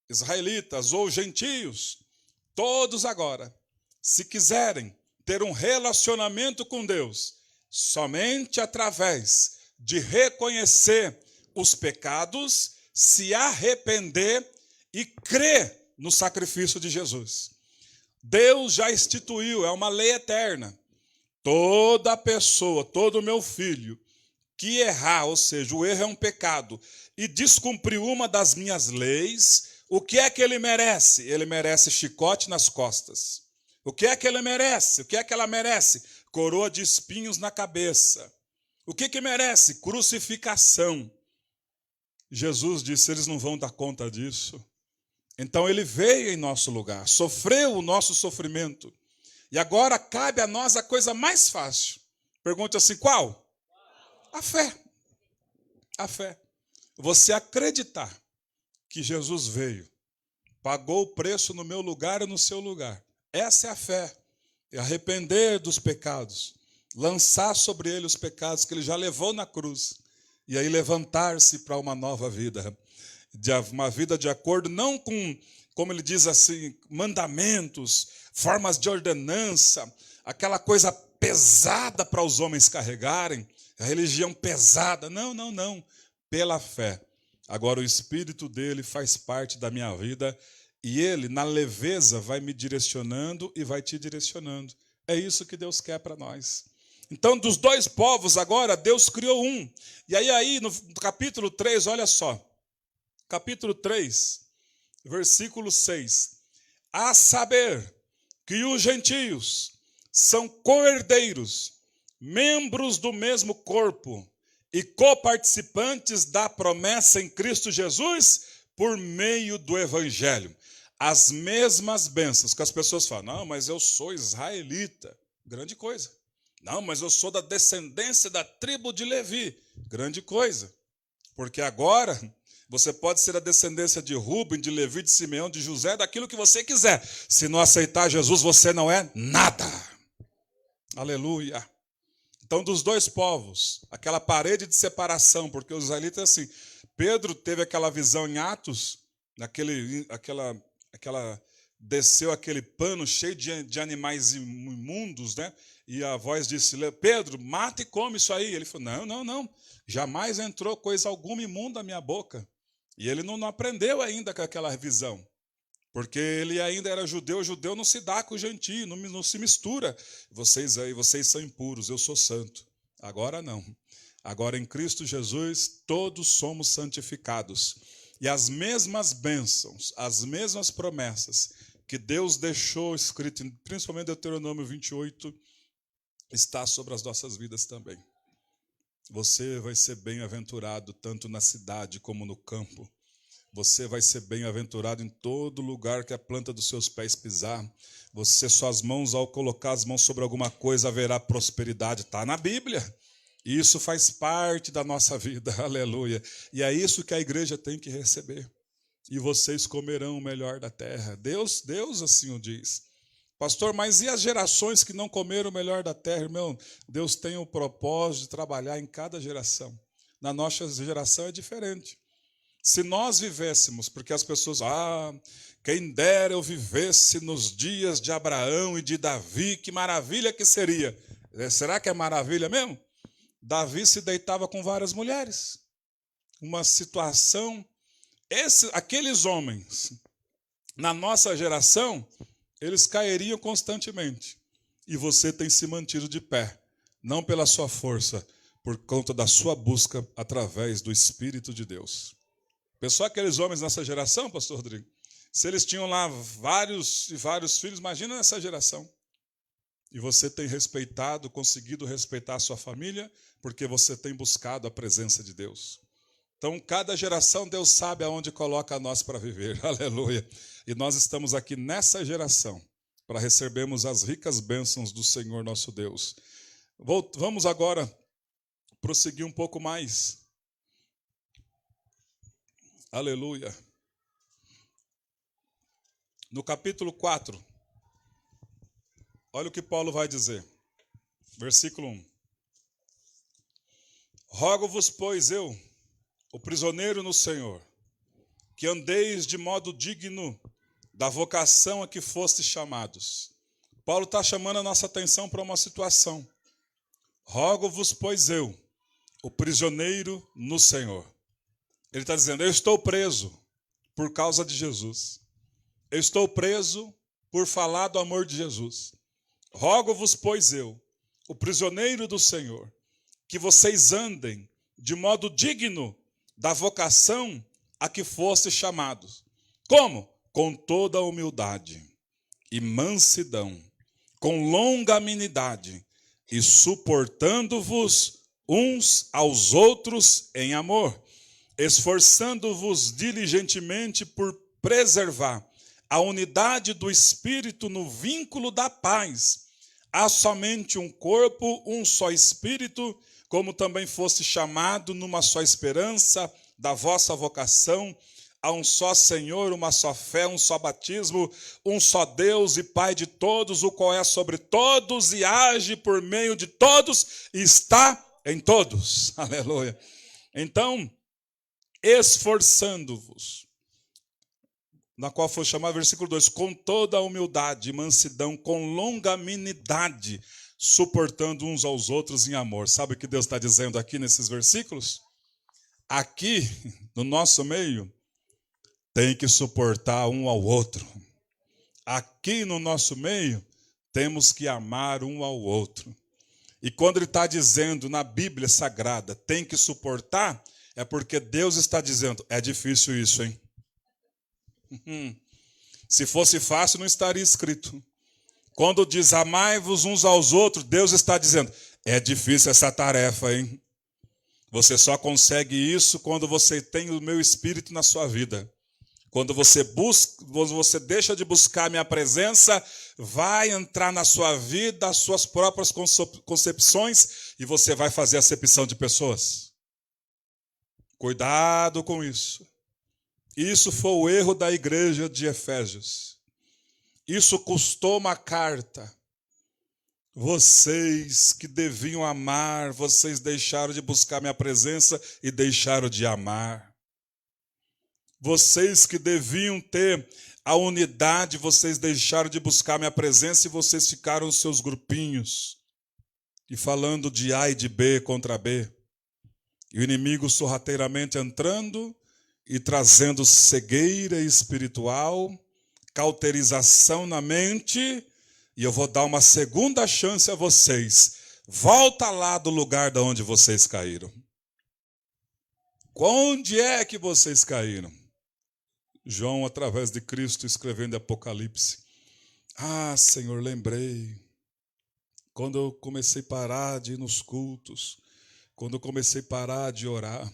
israelitas ou gentios, todos agora, se quiserem ter um relacionamento com Deus, somente através de reconhecer os pecados, se arrepender e crer no sacrifício de Jesus. Deus já instituiu, é uma lei eterna. Toda pessoa, todo meu filho, que errar, ou seja, o erro é um pecado, e descumprir uma das minhas leis, o que é que ele merece? Ele merece chicote nas costas. O que é que ele merece? O que é que ela merece? Coroa de espinhos na cabeça. O que merece? Crucificação. Jesus disse, eles não vão dar conta disso. Então ele veio em nosso lugar, sofreu o nosso sofrimento. E agora cabe a nós a coisa mais fácil. Pergunta assim, qual? A fé. A fé. Você acreditar que Jesus veio, pagou o preço no meu lugar e no seu lugar. Essa é a fé. É arrepender dos pecados, lançar sobre ele os pecados que ele já levou na cruz, e aí levantar-se para uma nova vida. Uma vida de acordo, não com, como ele diz assim, mandamentos, formas de ordenança, aquela coisa pesada para os homens carregarem, a religião pesada. Não. Pela fé. Agora o Espírito dele faz parte da minha vida e ele, na leveza, vai me direcionando e vai te direcionando. É isso que Deus quer para nós. Então, dos dois povos, agora, Deus criou um. E aí no capítulo 3, olha só. Capítulo 3, versículo 6. A saber que os gentios são co-herdeiros, membros do mesmo corpo e coparticipantes da promessa em Cristo Jesus por meio do Evangelho. As mesmas bênçãos que as pessoas falam, não, mas eu sou israelita, grande coisa. Não, mas eu sou da descendência da tribo de Levi, grande coisa. Porque agora você pode ser a descendência de Rubem, de Levi, de Simeão, de José, daquilo que você quiser. Se não aceitar Jesus, você não é nada. Aleluia. Então, dos dois povos, aquela parede de separação, porque os israelitas, assim, Pedro teve aquela visão em Atos, desceu aquele pano cheio de animais imundos, né? E a voz disse, Pedro, mata e come isso aí. Ele falou, não, jamais entrou coisa alguma imunda na minha boca. E ele não aprendeu ainda com aquela visão. Porque ele ainda era judeu não se dá com o gentio, não se mistura. Vocês são impuros, eu sou santo. Agora não. Agora em Cristo Jesus, todos somos santificados. E as mesmas bênçãos, as mesmas promessas que Deus deixou escrito, principalmente em Deuteronômio 28, está sobre as nossas vidas também. Você vai ser bem-aventurado tanto na cidade como no campo. Você vai ser bem-aventurado em todo lugar que a planta dos seus pés pisar. Suas mãos, ao colocar as mãos sobre alguma coisa, haverá prosperidade. Está na Bíblia. E isso faz parte da nossa vida. Aleluia. E é isso que a igreja tem que receber. E vocês comerão o melhor da terra. Deus assim o diz. Pastor, mas e as gerações que não comeram o melhor da terra, irmão? Deus tem o propósito de trabalhar em cada geração. Na nossa geração é diferente. Se nós vivêssemos, porque as pessoas, quem dera eu vivesse nos dias de Abraão e de Davi, que maravilha que seria. Será que é maravilha mesmo? Davi se deitava com várias mulheres. Uma situação, aqueles homens, na nossa geração, eles cairiam constantemente. E você tem se mantido de pé, não pela sua força, por conta da sua busca através do Espírito de Deus. Pensou aqueles homens nessa geração, pastor Rodrigo? Se eles tinham lá vários filhos, imagina nessa geração. E você tem conseguido respeitar a sua família, porque você tem buscado a presença de Deus. Então, cada geração, Deus sabe aonde coloca nós para viver. Aleluia. E nós estamos aqui nessa geração para recebermos as ricas bênçãos do Senhor nosso Deus. Vamos agora prosseguir um pouco mais. Aleluia. No capítulo 4, olha o que Paulo vai dizer. Versículo 1. Rogo-vos, pois eu, o prisioneiro no Senhor, que andeis de modo digno da vocação a que fostes chamados. Paulo está chamando a nossa atenção para uma situação. Rogo-vos, pois eu, o prisioneiro no Senhor. Ele está dizendo, eu estou preso por causa de Jesus. Eu estou preso por falar do amor de Jesus. Rogo-vos, pois eu, o prisioneiro do Senhor, que vocês andem de modo digno da vocação a que fostes chamados. Como? Com toda humildade e mansidão, com longanimidade e suportando-vos uns aos outros em amor, esforçando-vos diligentemente por preservar a unidade do Espírito no vínculo da paz. Há somente um corpo, um só Espírito, como também foste chamado numa só esperança da vossa vocação, há um só Senhor, uma só fé, um só batismo, um só Deus e Pai de todos, o qual é sobre todos e age por meio de todos e está em todos. Aleluia. Então, esforçando-vos, na qual foi chamado, versículo 2, com toda a humildade e mansidão, com longanimidade, suportando uns aos outros em amor. Sabe o que Deus está dizendo aqui nesses versículos? Aqui, no nosso meio, tem que suportar um ao outro. Aqui no nosso meio, temos que amar um ao outro. E quando ele está dizendo na Bíblia Sagrada, tem que suportar, é porque Deus está dizendo, é difícil isso, hein? Se fosse fácil, não estaria escrito. Quando diz amai-vos uns aos outros, Deus está dizendo, é difícil essa tarefa, hein? Você só consegue isso quando você tem o meu Espírito na sua vida. Quando você deixa de buscar a minha presença, vai entrar na sua vida as suas próprias concepções e você vai fazer acepção de pessoas. Cuidado com isso. Isso foi o erro da igreja de Efésios. Isso custou uma carta. Vocês que deviam amar, vocês deixaram de buscar minha presença e deixaram de amar. Vocês que deviam ter a unidade, vocês deixaram de buscar minha presença e vocês ficaram nos seus grupinhos. E falando de A e de B contra B. E o inimigo sorrateiramente entrando e trazendo cegueira espiritual, cauterização na mente. E eu vou dar uma segunda chance a vocês. Volta lá do lugar de onde vocês caíram. Onde é que vocês caíram? João, através de Cristo, escrevendo Apocalipse. Ah, Senhor, lembrei. Quando eu comecei a parar de ir nos cultos, quando eu comecei a parar de orar,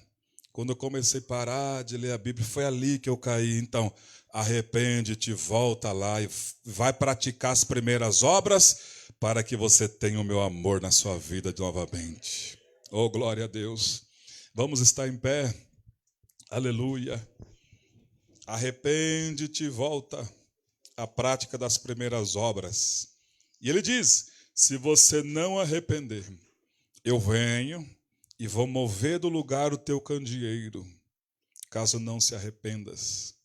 quando eu comecei a parar de ler a Bíblia, foi ali que eu caí. Então, arrepende-te, volta lá e vai praticar as primeiras obras para que você tenha o meu amor na sua vida novamente. Oh, glória a Deus. Vamos estar em pé. Aleluia. Arrepende-te e volta à prática das primeiras obras. E ele diz, se você não arrepender, eu venho e vou mover do lugar o teu candeeiro, caso não se arrependas.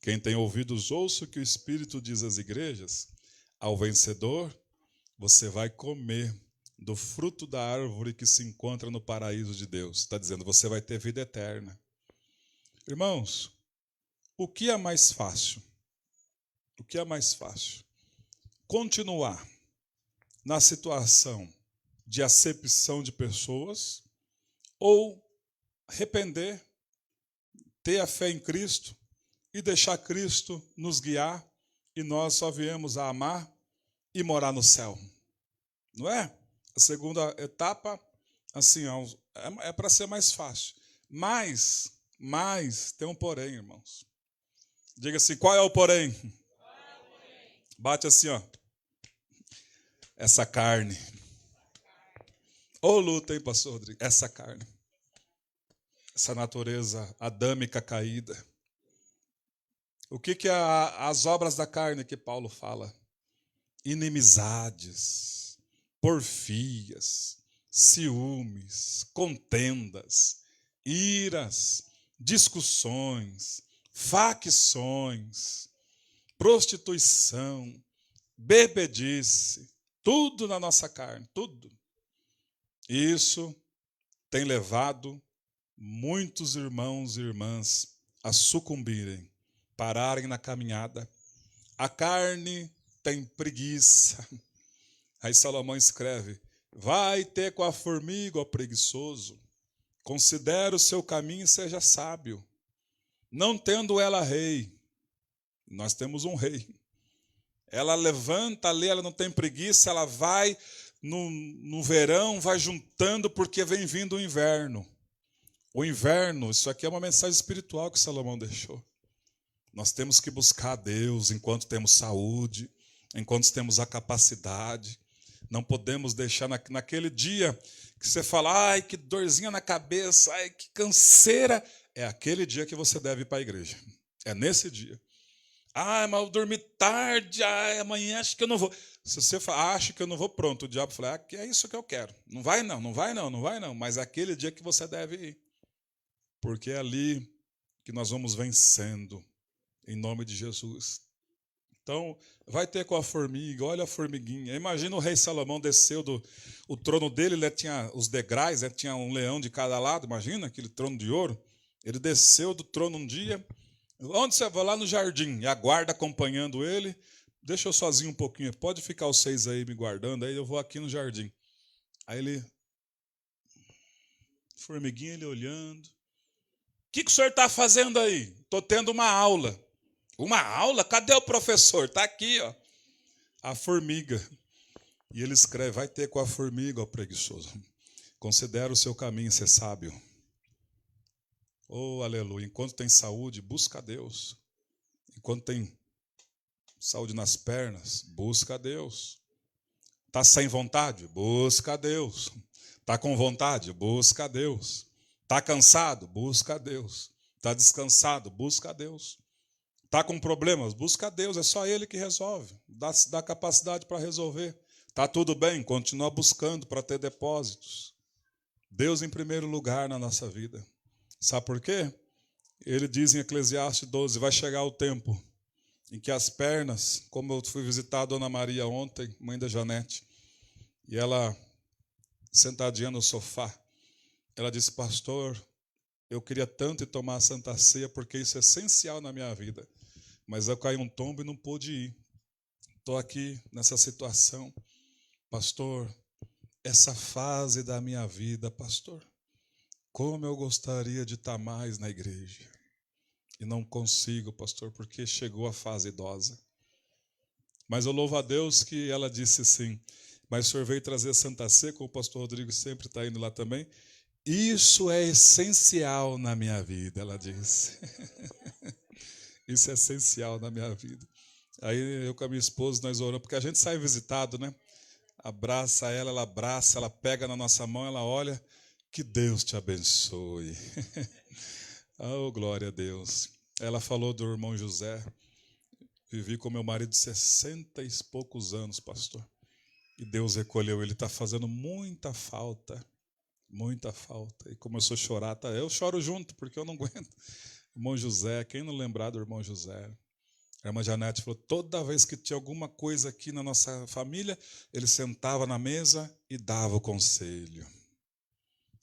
Quem tem ouvidos, ouça o que o Espírito diz às igrejas. Ao vencedor, você vai comer do fruto da árvore que se encontra no paraíso de Deus. Está dizendo, você vai ter vida eterna. Irmãos, o que é mais fácil? O que é mais fácil? Continuar na situação de acepção de pessoas ou arrepender, ter a fé em Cristo e deixar Cristo nos guiar e nós só viemos a amar e morar no céu. Não é? A segunda etapa, assim, é para ser mais fácil. Mas, tem um porém, irmãos. Diga assim, qual é o porém? Bate assim, ó. Essa carne. Ô luta, hein, pastor Rodrigo? Essa carne. Essa natureza adâmica caída. O que é as obras da carne que Paulo fala? Inimizades, porfias, ciúmes, contendas, iras, discussões, facções, prostituição, bebedice, tudo na nossa carne, tudo. Isso tem levado muitos irmãos e irmãs a sucumbirem, pararem na caminhada. A carne tem preguiça. Aí Salomão escreve, vai ter com a formiga, ó preguiçoso, considere o seu caminho e seja sábio. Não tendo ela rei, nós temos um rei. Ela levanta ali, ela não tem preguiça, ela vai no verão, vai juntando porque vem vindo o inverno. O inverno, isso aqui é uma mensagem espiritual que Salomão deixou. Nós temos que buscar a Deus enquanto temos saúde, enquanto temos a capacidade. Não podemos deixar naquele dia que você fala, ai, que dorzinha na cabeça, ai, que canseira. É aquele dia que você deve ir para a igreja. É nesse dia. Ah, mas eu dormi tarde, amanhã acho que eu não vou. Se você acha que eu não vou, pronto, o diabo fala, que é isso que eu quero. Não vai não, não vai não, não vai não. Mas é aquele dia que você deve ir. Porque é ali que nós vamos vencendo, em nome de Jesus. Então, vai ter com a formiga, olha a formiguinha. Imagina o rei Salomão desceu o trono dele, ele tinha os degraus, tinha um leão de cada lado, imagina aquele trono de ouro. Ele desceu do trono um dia. Onde você vai? Lá no jardim. E a guarda acompanhando ele. Deixa eu sozinho um pouquinho. Pode ficar os 6 aí me guardando. Aí eu vou aqui no jardim. Aí ele... Formiguinha, ele olhando. O que o senhor está fazendo aí? Estou tendo uma aula. Uma aula? Cadê o professor? Está aqui, ó. A formiga. E ele escreve, vai ter com a formiga, ó preguiçoso. Considera o seu caminho ser sábio. Oh, aleluia. Enquanto tem saúde, busca a Deus. Enquanto tem saúde nas pernas, busca a Deus. Está sem vontade? Busca a Deus. Está com vontade? Busca a Deus. Está cansado? Busca a Deus. Está descansado? Busca a Deus. Está com problemas? Busca a Deus. É só Ele que resolve. Dá capacidade para resolver. Está tudo bem? Continua buscando para ter depósitos. Deus em primeiro lugar na nossa vida. Sabe por quê? Ele diz em Eclesiastes 12, vai chegar o tempo em que as pernas, como eu fui visitar a Dona Maria ontem, mãe da Janete, e ela, sentadinha no sofá, ela disse, pastor, eu queria tanto ir tomar a Santa Ceia, porque isso é essencial na minha vida, mas eu caí um tombo e não pude ir. Estou aqui nessa situação. Pastor, essa fase da minha vida, pastor, como eu gostaria de estar mais na igreja. E não consigo, pastor, porque chegou a fase idosa. Mas eu louvo a Deus que ela disse assim, mas o senhor veio trazer Santa Ceia, como o pastor Rodrigo sempre está indo lá também. Isso é essencial na minha vida, ela disse. Isso é essencial na minha vida. Aí eu com a minha esposa, nós oramos, porque a gente sai visitado, né? Abraça ela, ela abraça, ela pega na nossa mão, ela olha... Que Deus te abençoe. Oh, glória a Deus. Ela falou do irmão José. Vivi com meu marido 60 e poucos anos, pastor. E Deus recolheu. Ele está fazendo muita falta. Muita falta. E começou a chorar. Eu choro junto, porque eu não aguento. Irmão José, quem não lembrar do irmão José? A irmã Janete falou, toda vez que tinha alguma coisa aqui na nossa família, ele sentava na mesa e dava o conselho.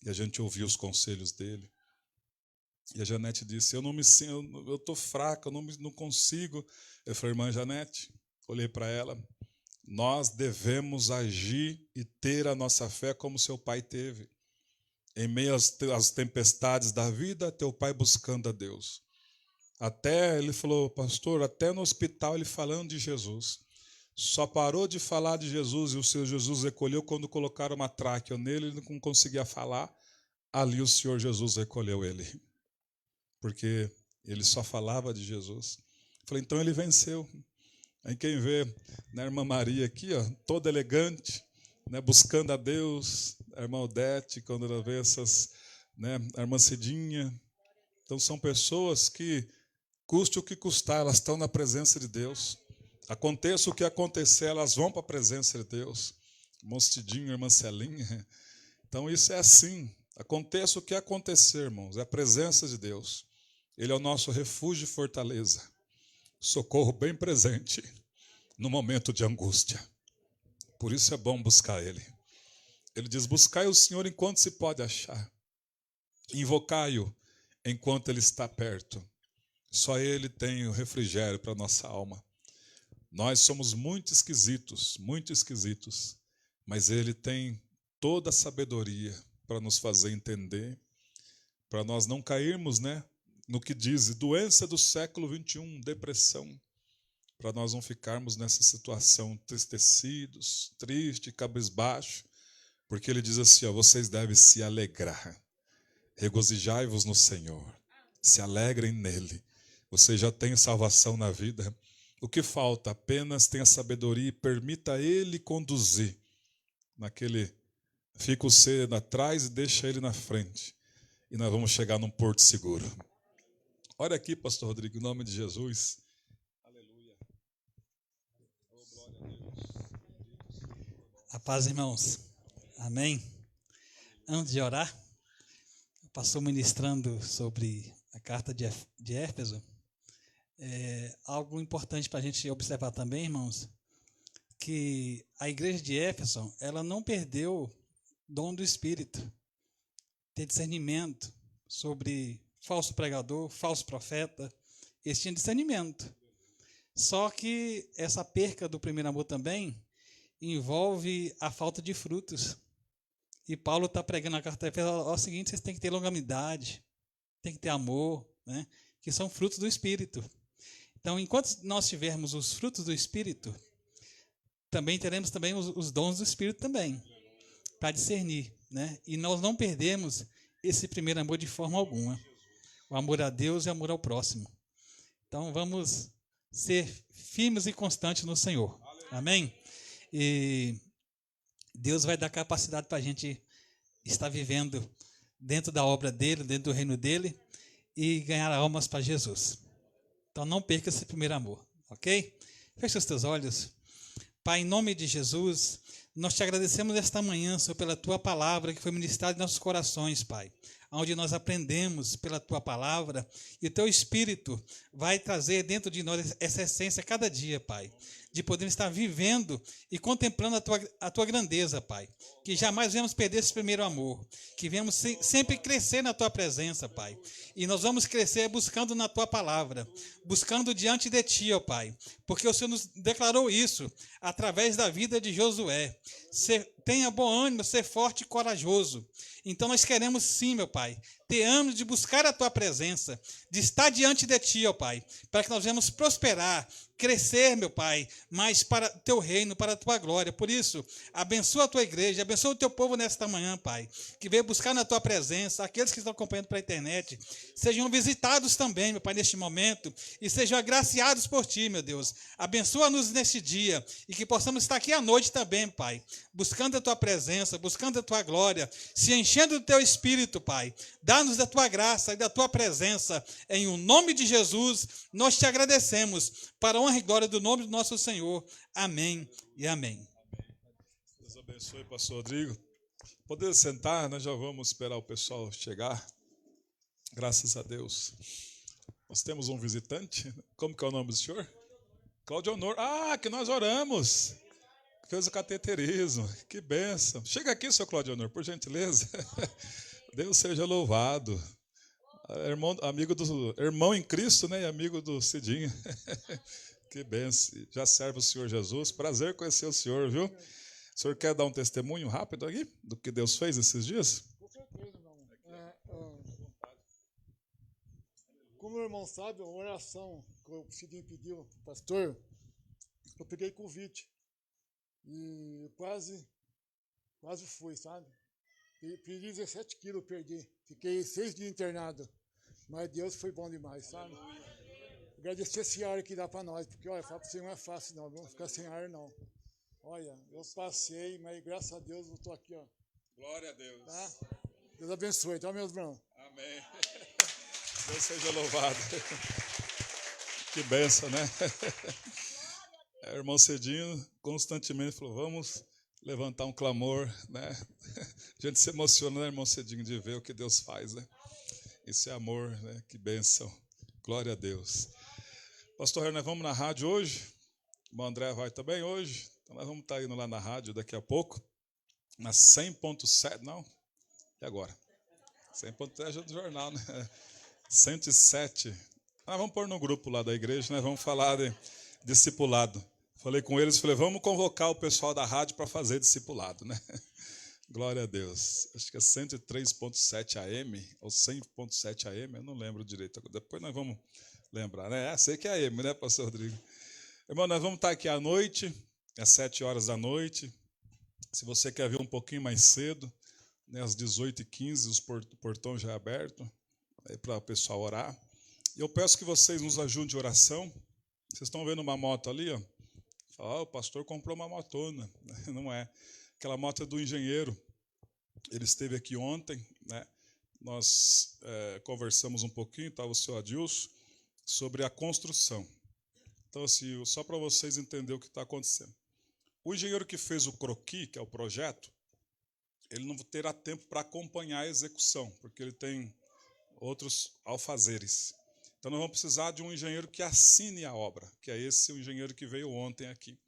E a gente ouviu os conselhos dele. E a Janete disse, eu estou fraca, eu não consigo. Eu falei, irmã Janete, olhei para ela, nós devemos agir e ter a nossa fé como seu pai teve. Em meio às tempestades da vida, teu pai buscando a Deus. Até, ele falou, pastor, até no hospital ele falando de Jesus. Só parou de falar de Jesus e o Senhor Jesus recolheu quando colocaram uma tráquea nele, ele não conseguia falar. Ali o Senhor Jesus recolheu ele. Porque ele só falava de Jesus. Falei, então ele venceu. Aí quem vê a irmã Maria aqui, ó, toda elegante, né, buscando a Deus, a irmã Odete, quando ela vê essas, né, a irmã Cidinha. Então são pessoas que, custe o que custar, elas estão na presença de Deus. Aconteça o que acontecer, elas vão para a presença de Deus. Irmão Cidinho, irmã Celinha. Então isso é assim. Aconteça o que acontecer, irmãos, é a presença de Deus. Ele é o nosso refúgio e fortaleza. Socorro bem presente no momento de angústia. Por isso é bom buscar Ele. Ele diz, buscai o Senhor enquanto se pode achar. Invocai-o enquanto Ele está perto. Só Ele tem o refrigério para a nossa alma. Nós somos muito esquisitos, mas Ele tem toda a sabedoria para nos fazer entender, para nós não cairmos, né, no que diz doença do século 21, depressão, para nós não ficarmos nessa situação tristecidos, triste, cabisbaixo, porque Ele diz assim, ó, vocês devem se alegrar, regozijai-vos no Senhor, se alegrem nele, vocês já têm salvação na vida. O que falta? Apenas tenha sabedoria e permita Ele conduzir fica você atrás e deixa ele na frente. E nós vamos chegar num porto seguro. Olha aqui, pastor Rodrigo, em nome de Jesus. Aleluia. Oh, glória a Deus. A paz, irmãos. Amém. Antes de orar, o pastor ministrando sobre a carta de Éfeso, algo importante para a gente observar também, irmãos, que a igreja de Éfeso, ela não perdeu o dom do Espírito, ter discernimento sobre falso pregador, falso profeta, eles tinham discernimento. Só que essa perca do primeiro amor também envolve a falta de frutos. E Paulo está pregando na carta de Éfeso, o seguinte: vocês têm que ter longanimidade, tem que ter amor, né? Que são frutos do Espírito. Então, enquanto nós tivermos os frutos do Espírito, também teremos também os dons do Espírito também, para discernir, né? E nós não perdemos esse primeiro amor de forma alguma. O amor a Deus e o amor ao próximo. Então, vamos ser firmes e constantes no Senhor. Amém? E Deus vai dar capacidade para a gente estar vivendo dentro da obra dele, dentro do reino dele, e ganhar almas para Jesus. Então, não perca esse primeiro amor, ok? Feche os teus olhos. Pai, em nome de Jesus, nós te agradecemos esta manhã, Senhor, pela tua palavra que foi ministrada em nossos corações, Pai, onde nós aprendemos pela tua palavra, e o teu Espírito vai trazer dentro de nós essa essência cada dia, Pai, de poder estar vivendo e contemplando a tua grandeza, Pai, que jamais venhamos perder esse primeiro amor, que venhamos sempre crescer na tua presença, Pai, e nós vamos crescer buscando na tua palavra, buscando diante de ti, ó Pai, porque o Senhor nos declarou isso através da vida de Josué. Tenha bom ânimo, ser forte e corajoso. Então nós queremos sim, meu Pai, ter ânimo de buscar a tua presença, de estar diante de ti, ó Pai, para que nós venhamos prosperar, crescer, meu Pai, mais para teu reino, para a tua glória. Por isso, abençoa a tua igreja, abençoa o teu povo nesta manhã, Pai, que veio buscar na tua presença. Aqueles que estão acompanhando pela internet, sejam visitados também, meu Pai, neste momento, e sejam agraciados por ti, meu Deus. Abençoa-nos neste dia, e que possamos estar aqui à noite também, Pai, buscando a tua presença, buscando a tua glória, se enchendo do teu Espírito, Pai. Dá-nos da tua graça e da tua presença. Em o nome de Jesus, nós te agradecemos, para a honra e glória do nome do nosso Senhor. Amém e amém. Deus abençoe, pastor Rodrigo. Poder sentar, nós já vamos esperar o pessoal chegar. Graças a Deus. Nós temos um visitante. Como que é o nome do senhor? Cláudio Honor. Ah, que nós oramos. Fez o cateterismo. Que bênção. Chega aqui, seu Cláudio Honor, por gentileza. Deus seja louvado. Irmão em Cristo, né? E amigo do Cidinho. Que benção. Já serve o Senhor Jesus. Prazer conhecer o senhor, viu? O senhor quer dar um testemunho rápido aqui do que Deus fez esses dias? Com certeza, irmão. Como o irmão sabe, uma oração que o Cidinho pediu, pastor, eu peguei Covid. E quase fui, sabe? Perdi 17 quilos, perdi. Fiquei 6 dias internado. Mas Deus foi bom demais, sabe? Agradecer esse ar que dá para nós, porque, olha, falar para você não é fácil, não. Vamos ficar sem ar, não. Olha, eu passei, mas graças a Deus eu estou aqui, ó. Glória a Deus. Tá? Deus abençoe, tá, meus irmãos? Amém. Deus seja louvado. Que benção, né? O irmão Cedinho constantemente falou, vamos levantar um clamor, né? A gente se emociona, né, irmão Cedinho, de ver o que Deus faz, né? Isso é amor, né? Que bênção. Glória a Deus. Pastor, nós vamos na rádio hoje. O irmão André vai também hoje. Então nós vamos estar indo lá na rádio daqui a pouco. Na 100.7, não? E agora? 100.7 é do jornal, né? 107. Nós vamos pôr no grupo lá da igreja, né? Vamos falar de discipulado. Falei com eles, falei, vamos convocar o pessoal da rádio para fazer discipulado, né? Glória a Deus. Acho que é 103.7 AM ou 100.7 AM, eu não lembro direito. Depois nós vamos lembrar, né? Sei que é AM, né, pastor Rodrigo? Irmão, nós vamos estar aqui à noite, às 7 horas da noite. Se você quer vir um pouquinho mais cedo, né, às 18h15, o portão já é aberto, para o pessoal orar. E eu peço que vocês nos ajudem de oração. Vocês estão vendo uma moto ali, ó? Fala, o pastor comprou uma motona. Não é. Aquela moto é do engenheiro. Ele esteve aqui ontem, né? Nós conversamos um pouquinho, estava o senhor Adilson, sobre a construção. Então, assim, só para vocês entenderem o que está acontecendo. O engenheiro que fez o croquis, que é o projeto, ele não terá tempo para acompanhar a execução, porque ele tem outros alfazeres. Então, nós vamos precisar de um engenheiro que assine a obra, que é esse o engenheiro que veio ontem aqui.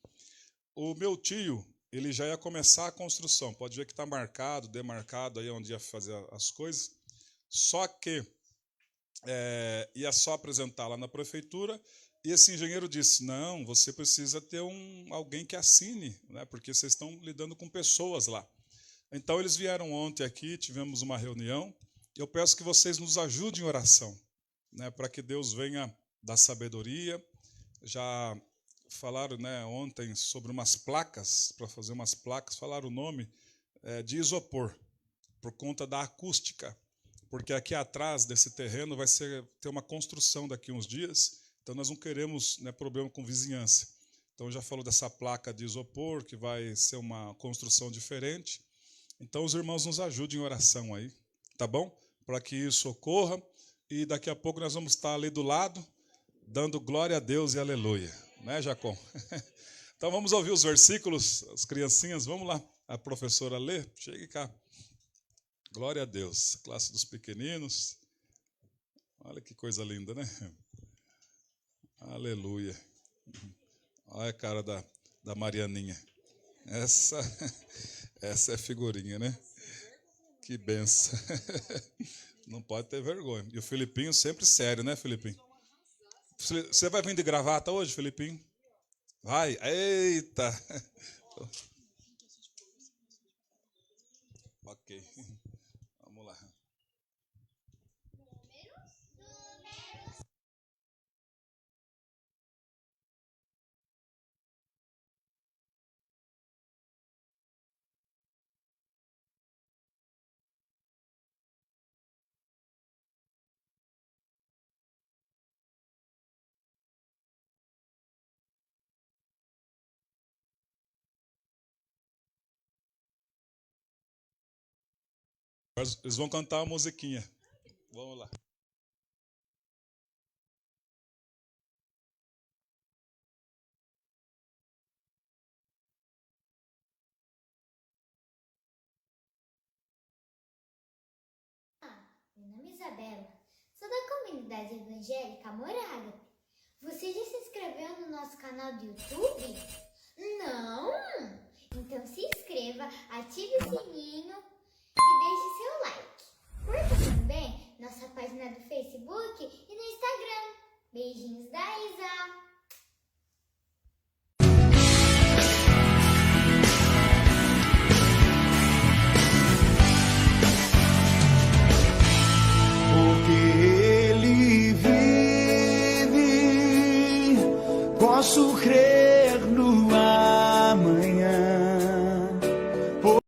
O meu tio, ele já ia começar a construção. Pode ver que está marcado, demarcado aí onde ia fazer as coisas. Só que ia só apresentar lá na prefeitura. E esse engenheiro disse, não, você precisa ter alguém que assine, né, porque vocês estão lidando com pessoas lá. Então, eles vieram ontem aqui, tivemos uma reunião. Eu peço que vocês nos ajudem em oração, né, para que Deus venha dar sabedoria. Já falaram, né, ontem sobre umas placas, para fazer umas placas, falaram o nome de isopor, por conta da acústica, porque aqui atrás desse terreno vai ter uma construção daqui a uns dias, então nós não queremos, né, problema com vizinhança. Então já falou dessa placa de isopor, que vai ser uma construção diferente. Então os irmãos nos ajudem em oração aí, tá bom? Para que isso ocorra, e daqui a pouco nós vamos estar ali do lado, dando glória a Deus e aleluia. Né, Jacó? Então vamos ouvir os versículos, as criancinhas, vamos lá. A professora lê, chegue cá. Glória a Deus, classe dos pequeninos. Olha que coisa linda, né? Aleluia. Olha a cara da Marianinha. Essa é figurinha, né? Que benção. Não pode ter vergonha. E o Filipinho sempre sério, né, Filipinho? Você vai vir de gravata hoje, Filipinho? Vai? Eita! Ok. Vamos lá. Eles vão cantar uma musiquinha. Vamos lá. Meu nome é Isabela, sou da comunidade evangélica Moraga. Você já se inscreveu no nosso canal do YouTube? Não? Então se inscreva, ative o sininho e deixe seu like. Curta também nossa página do Facebook e no Instagram. Beijinhos.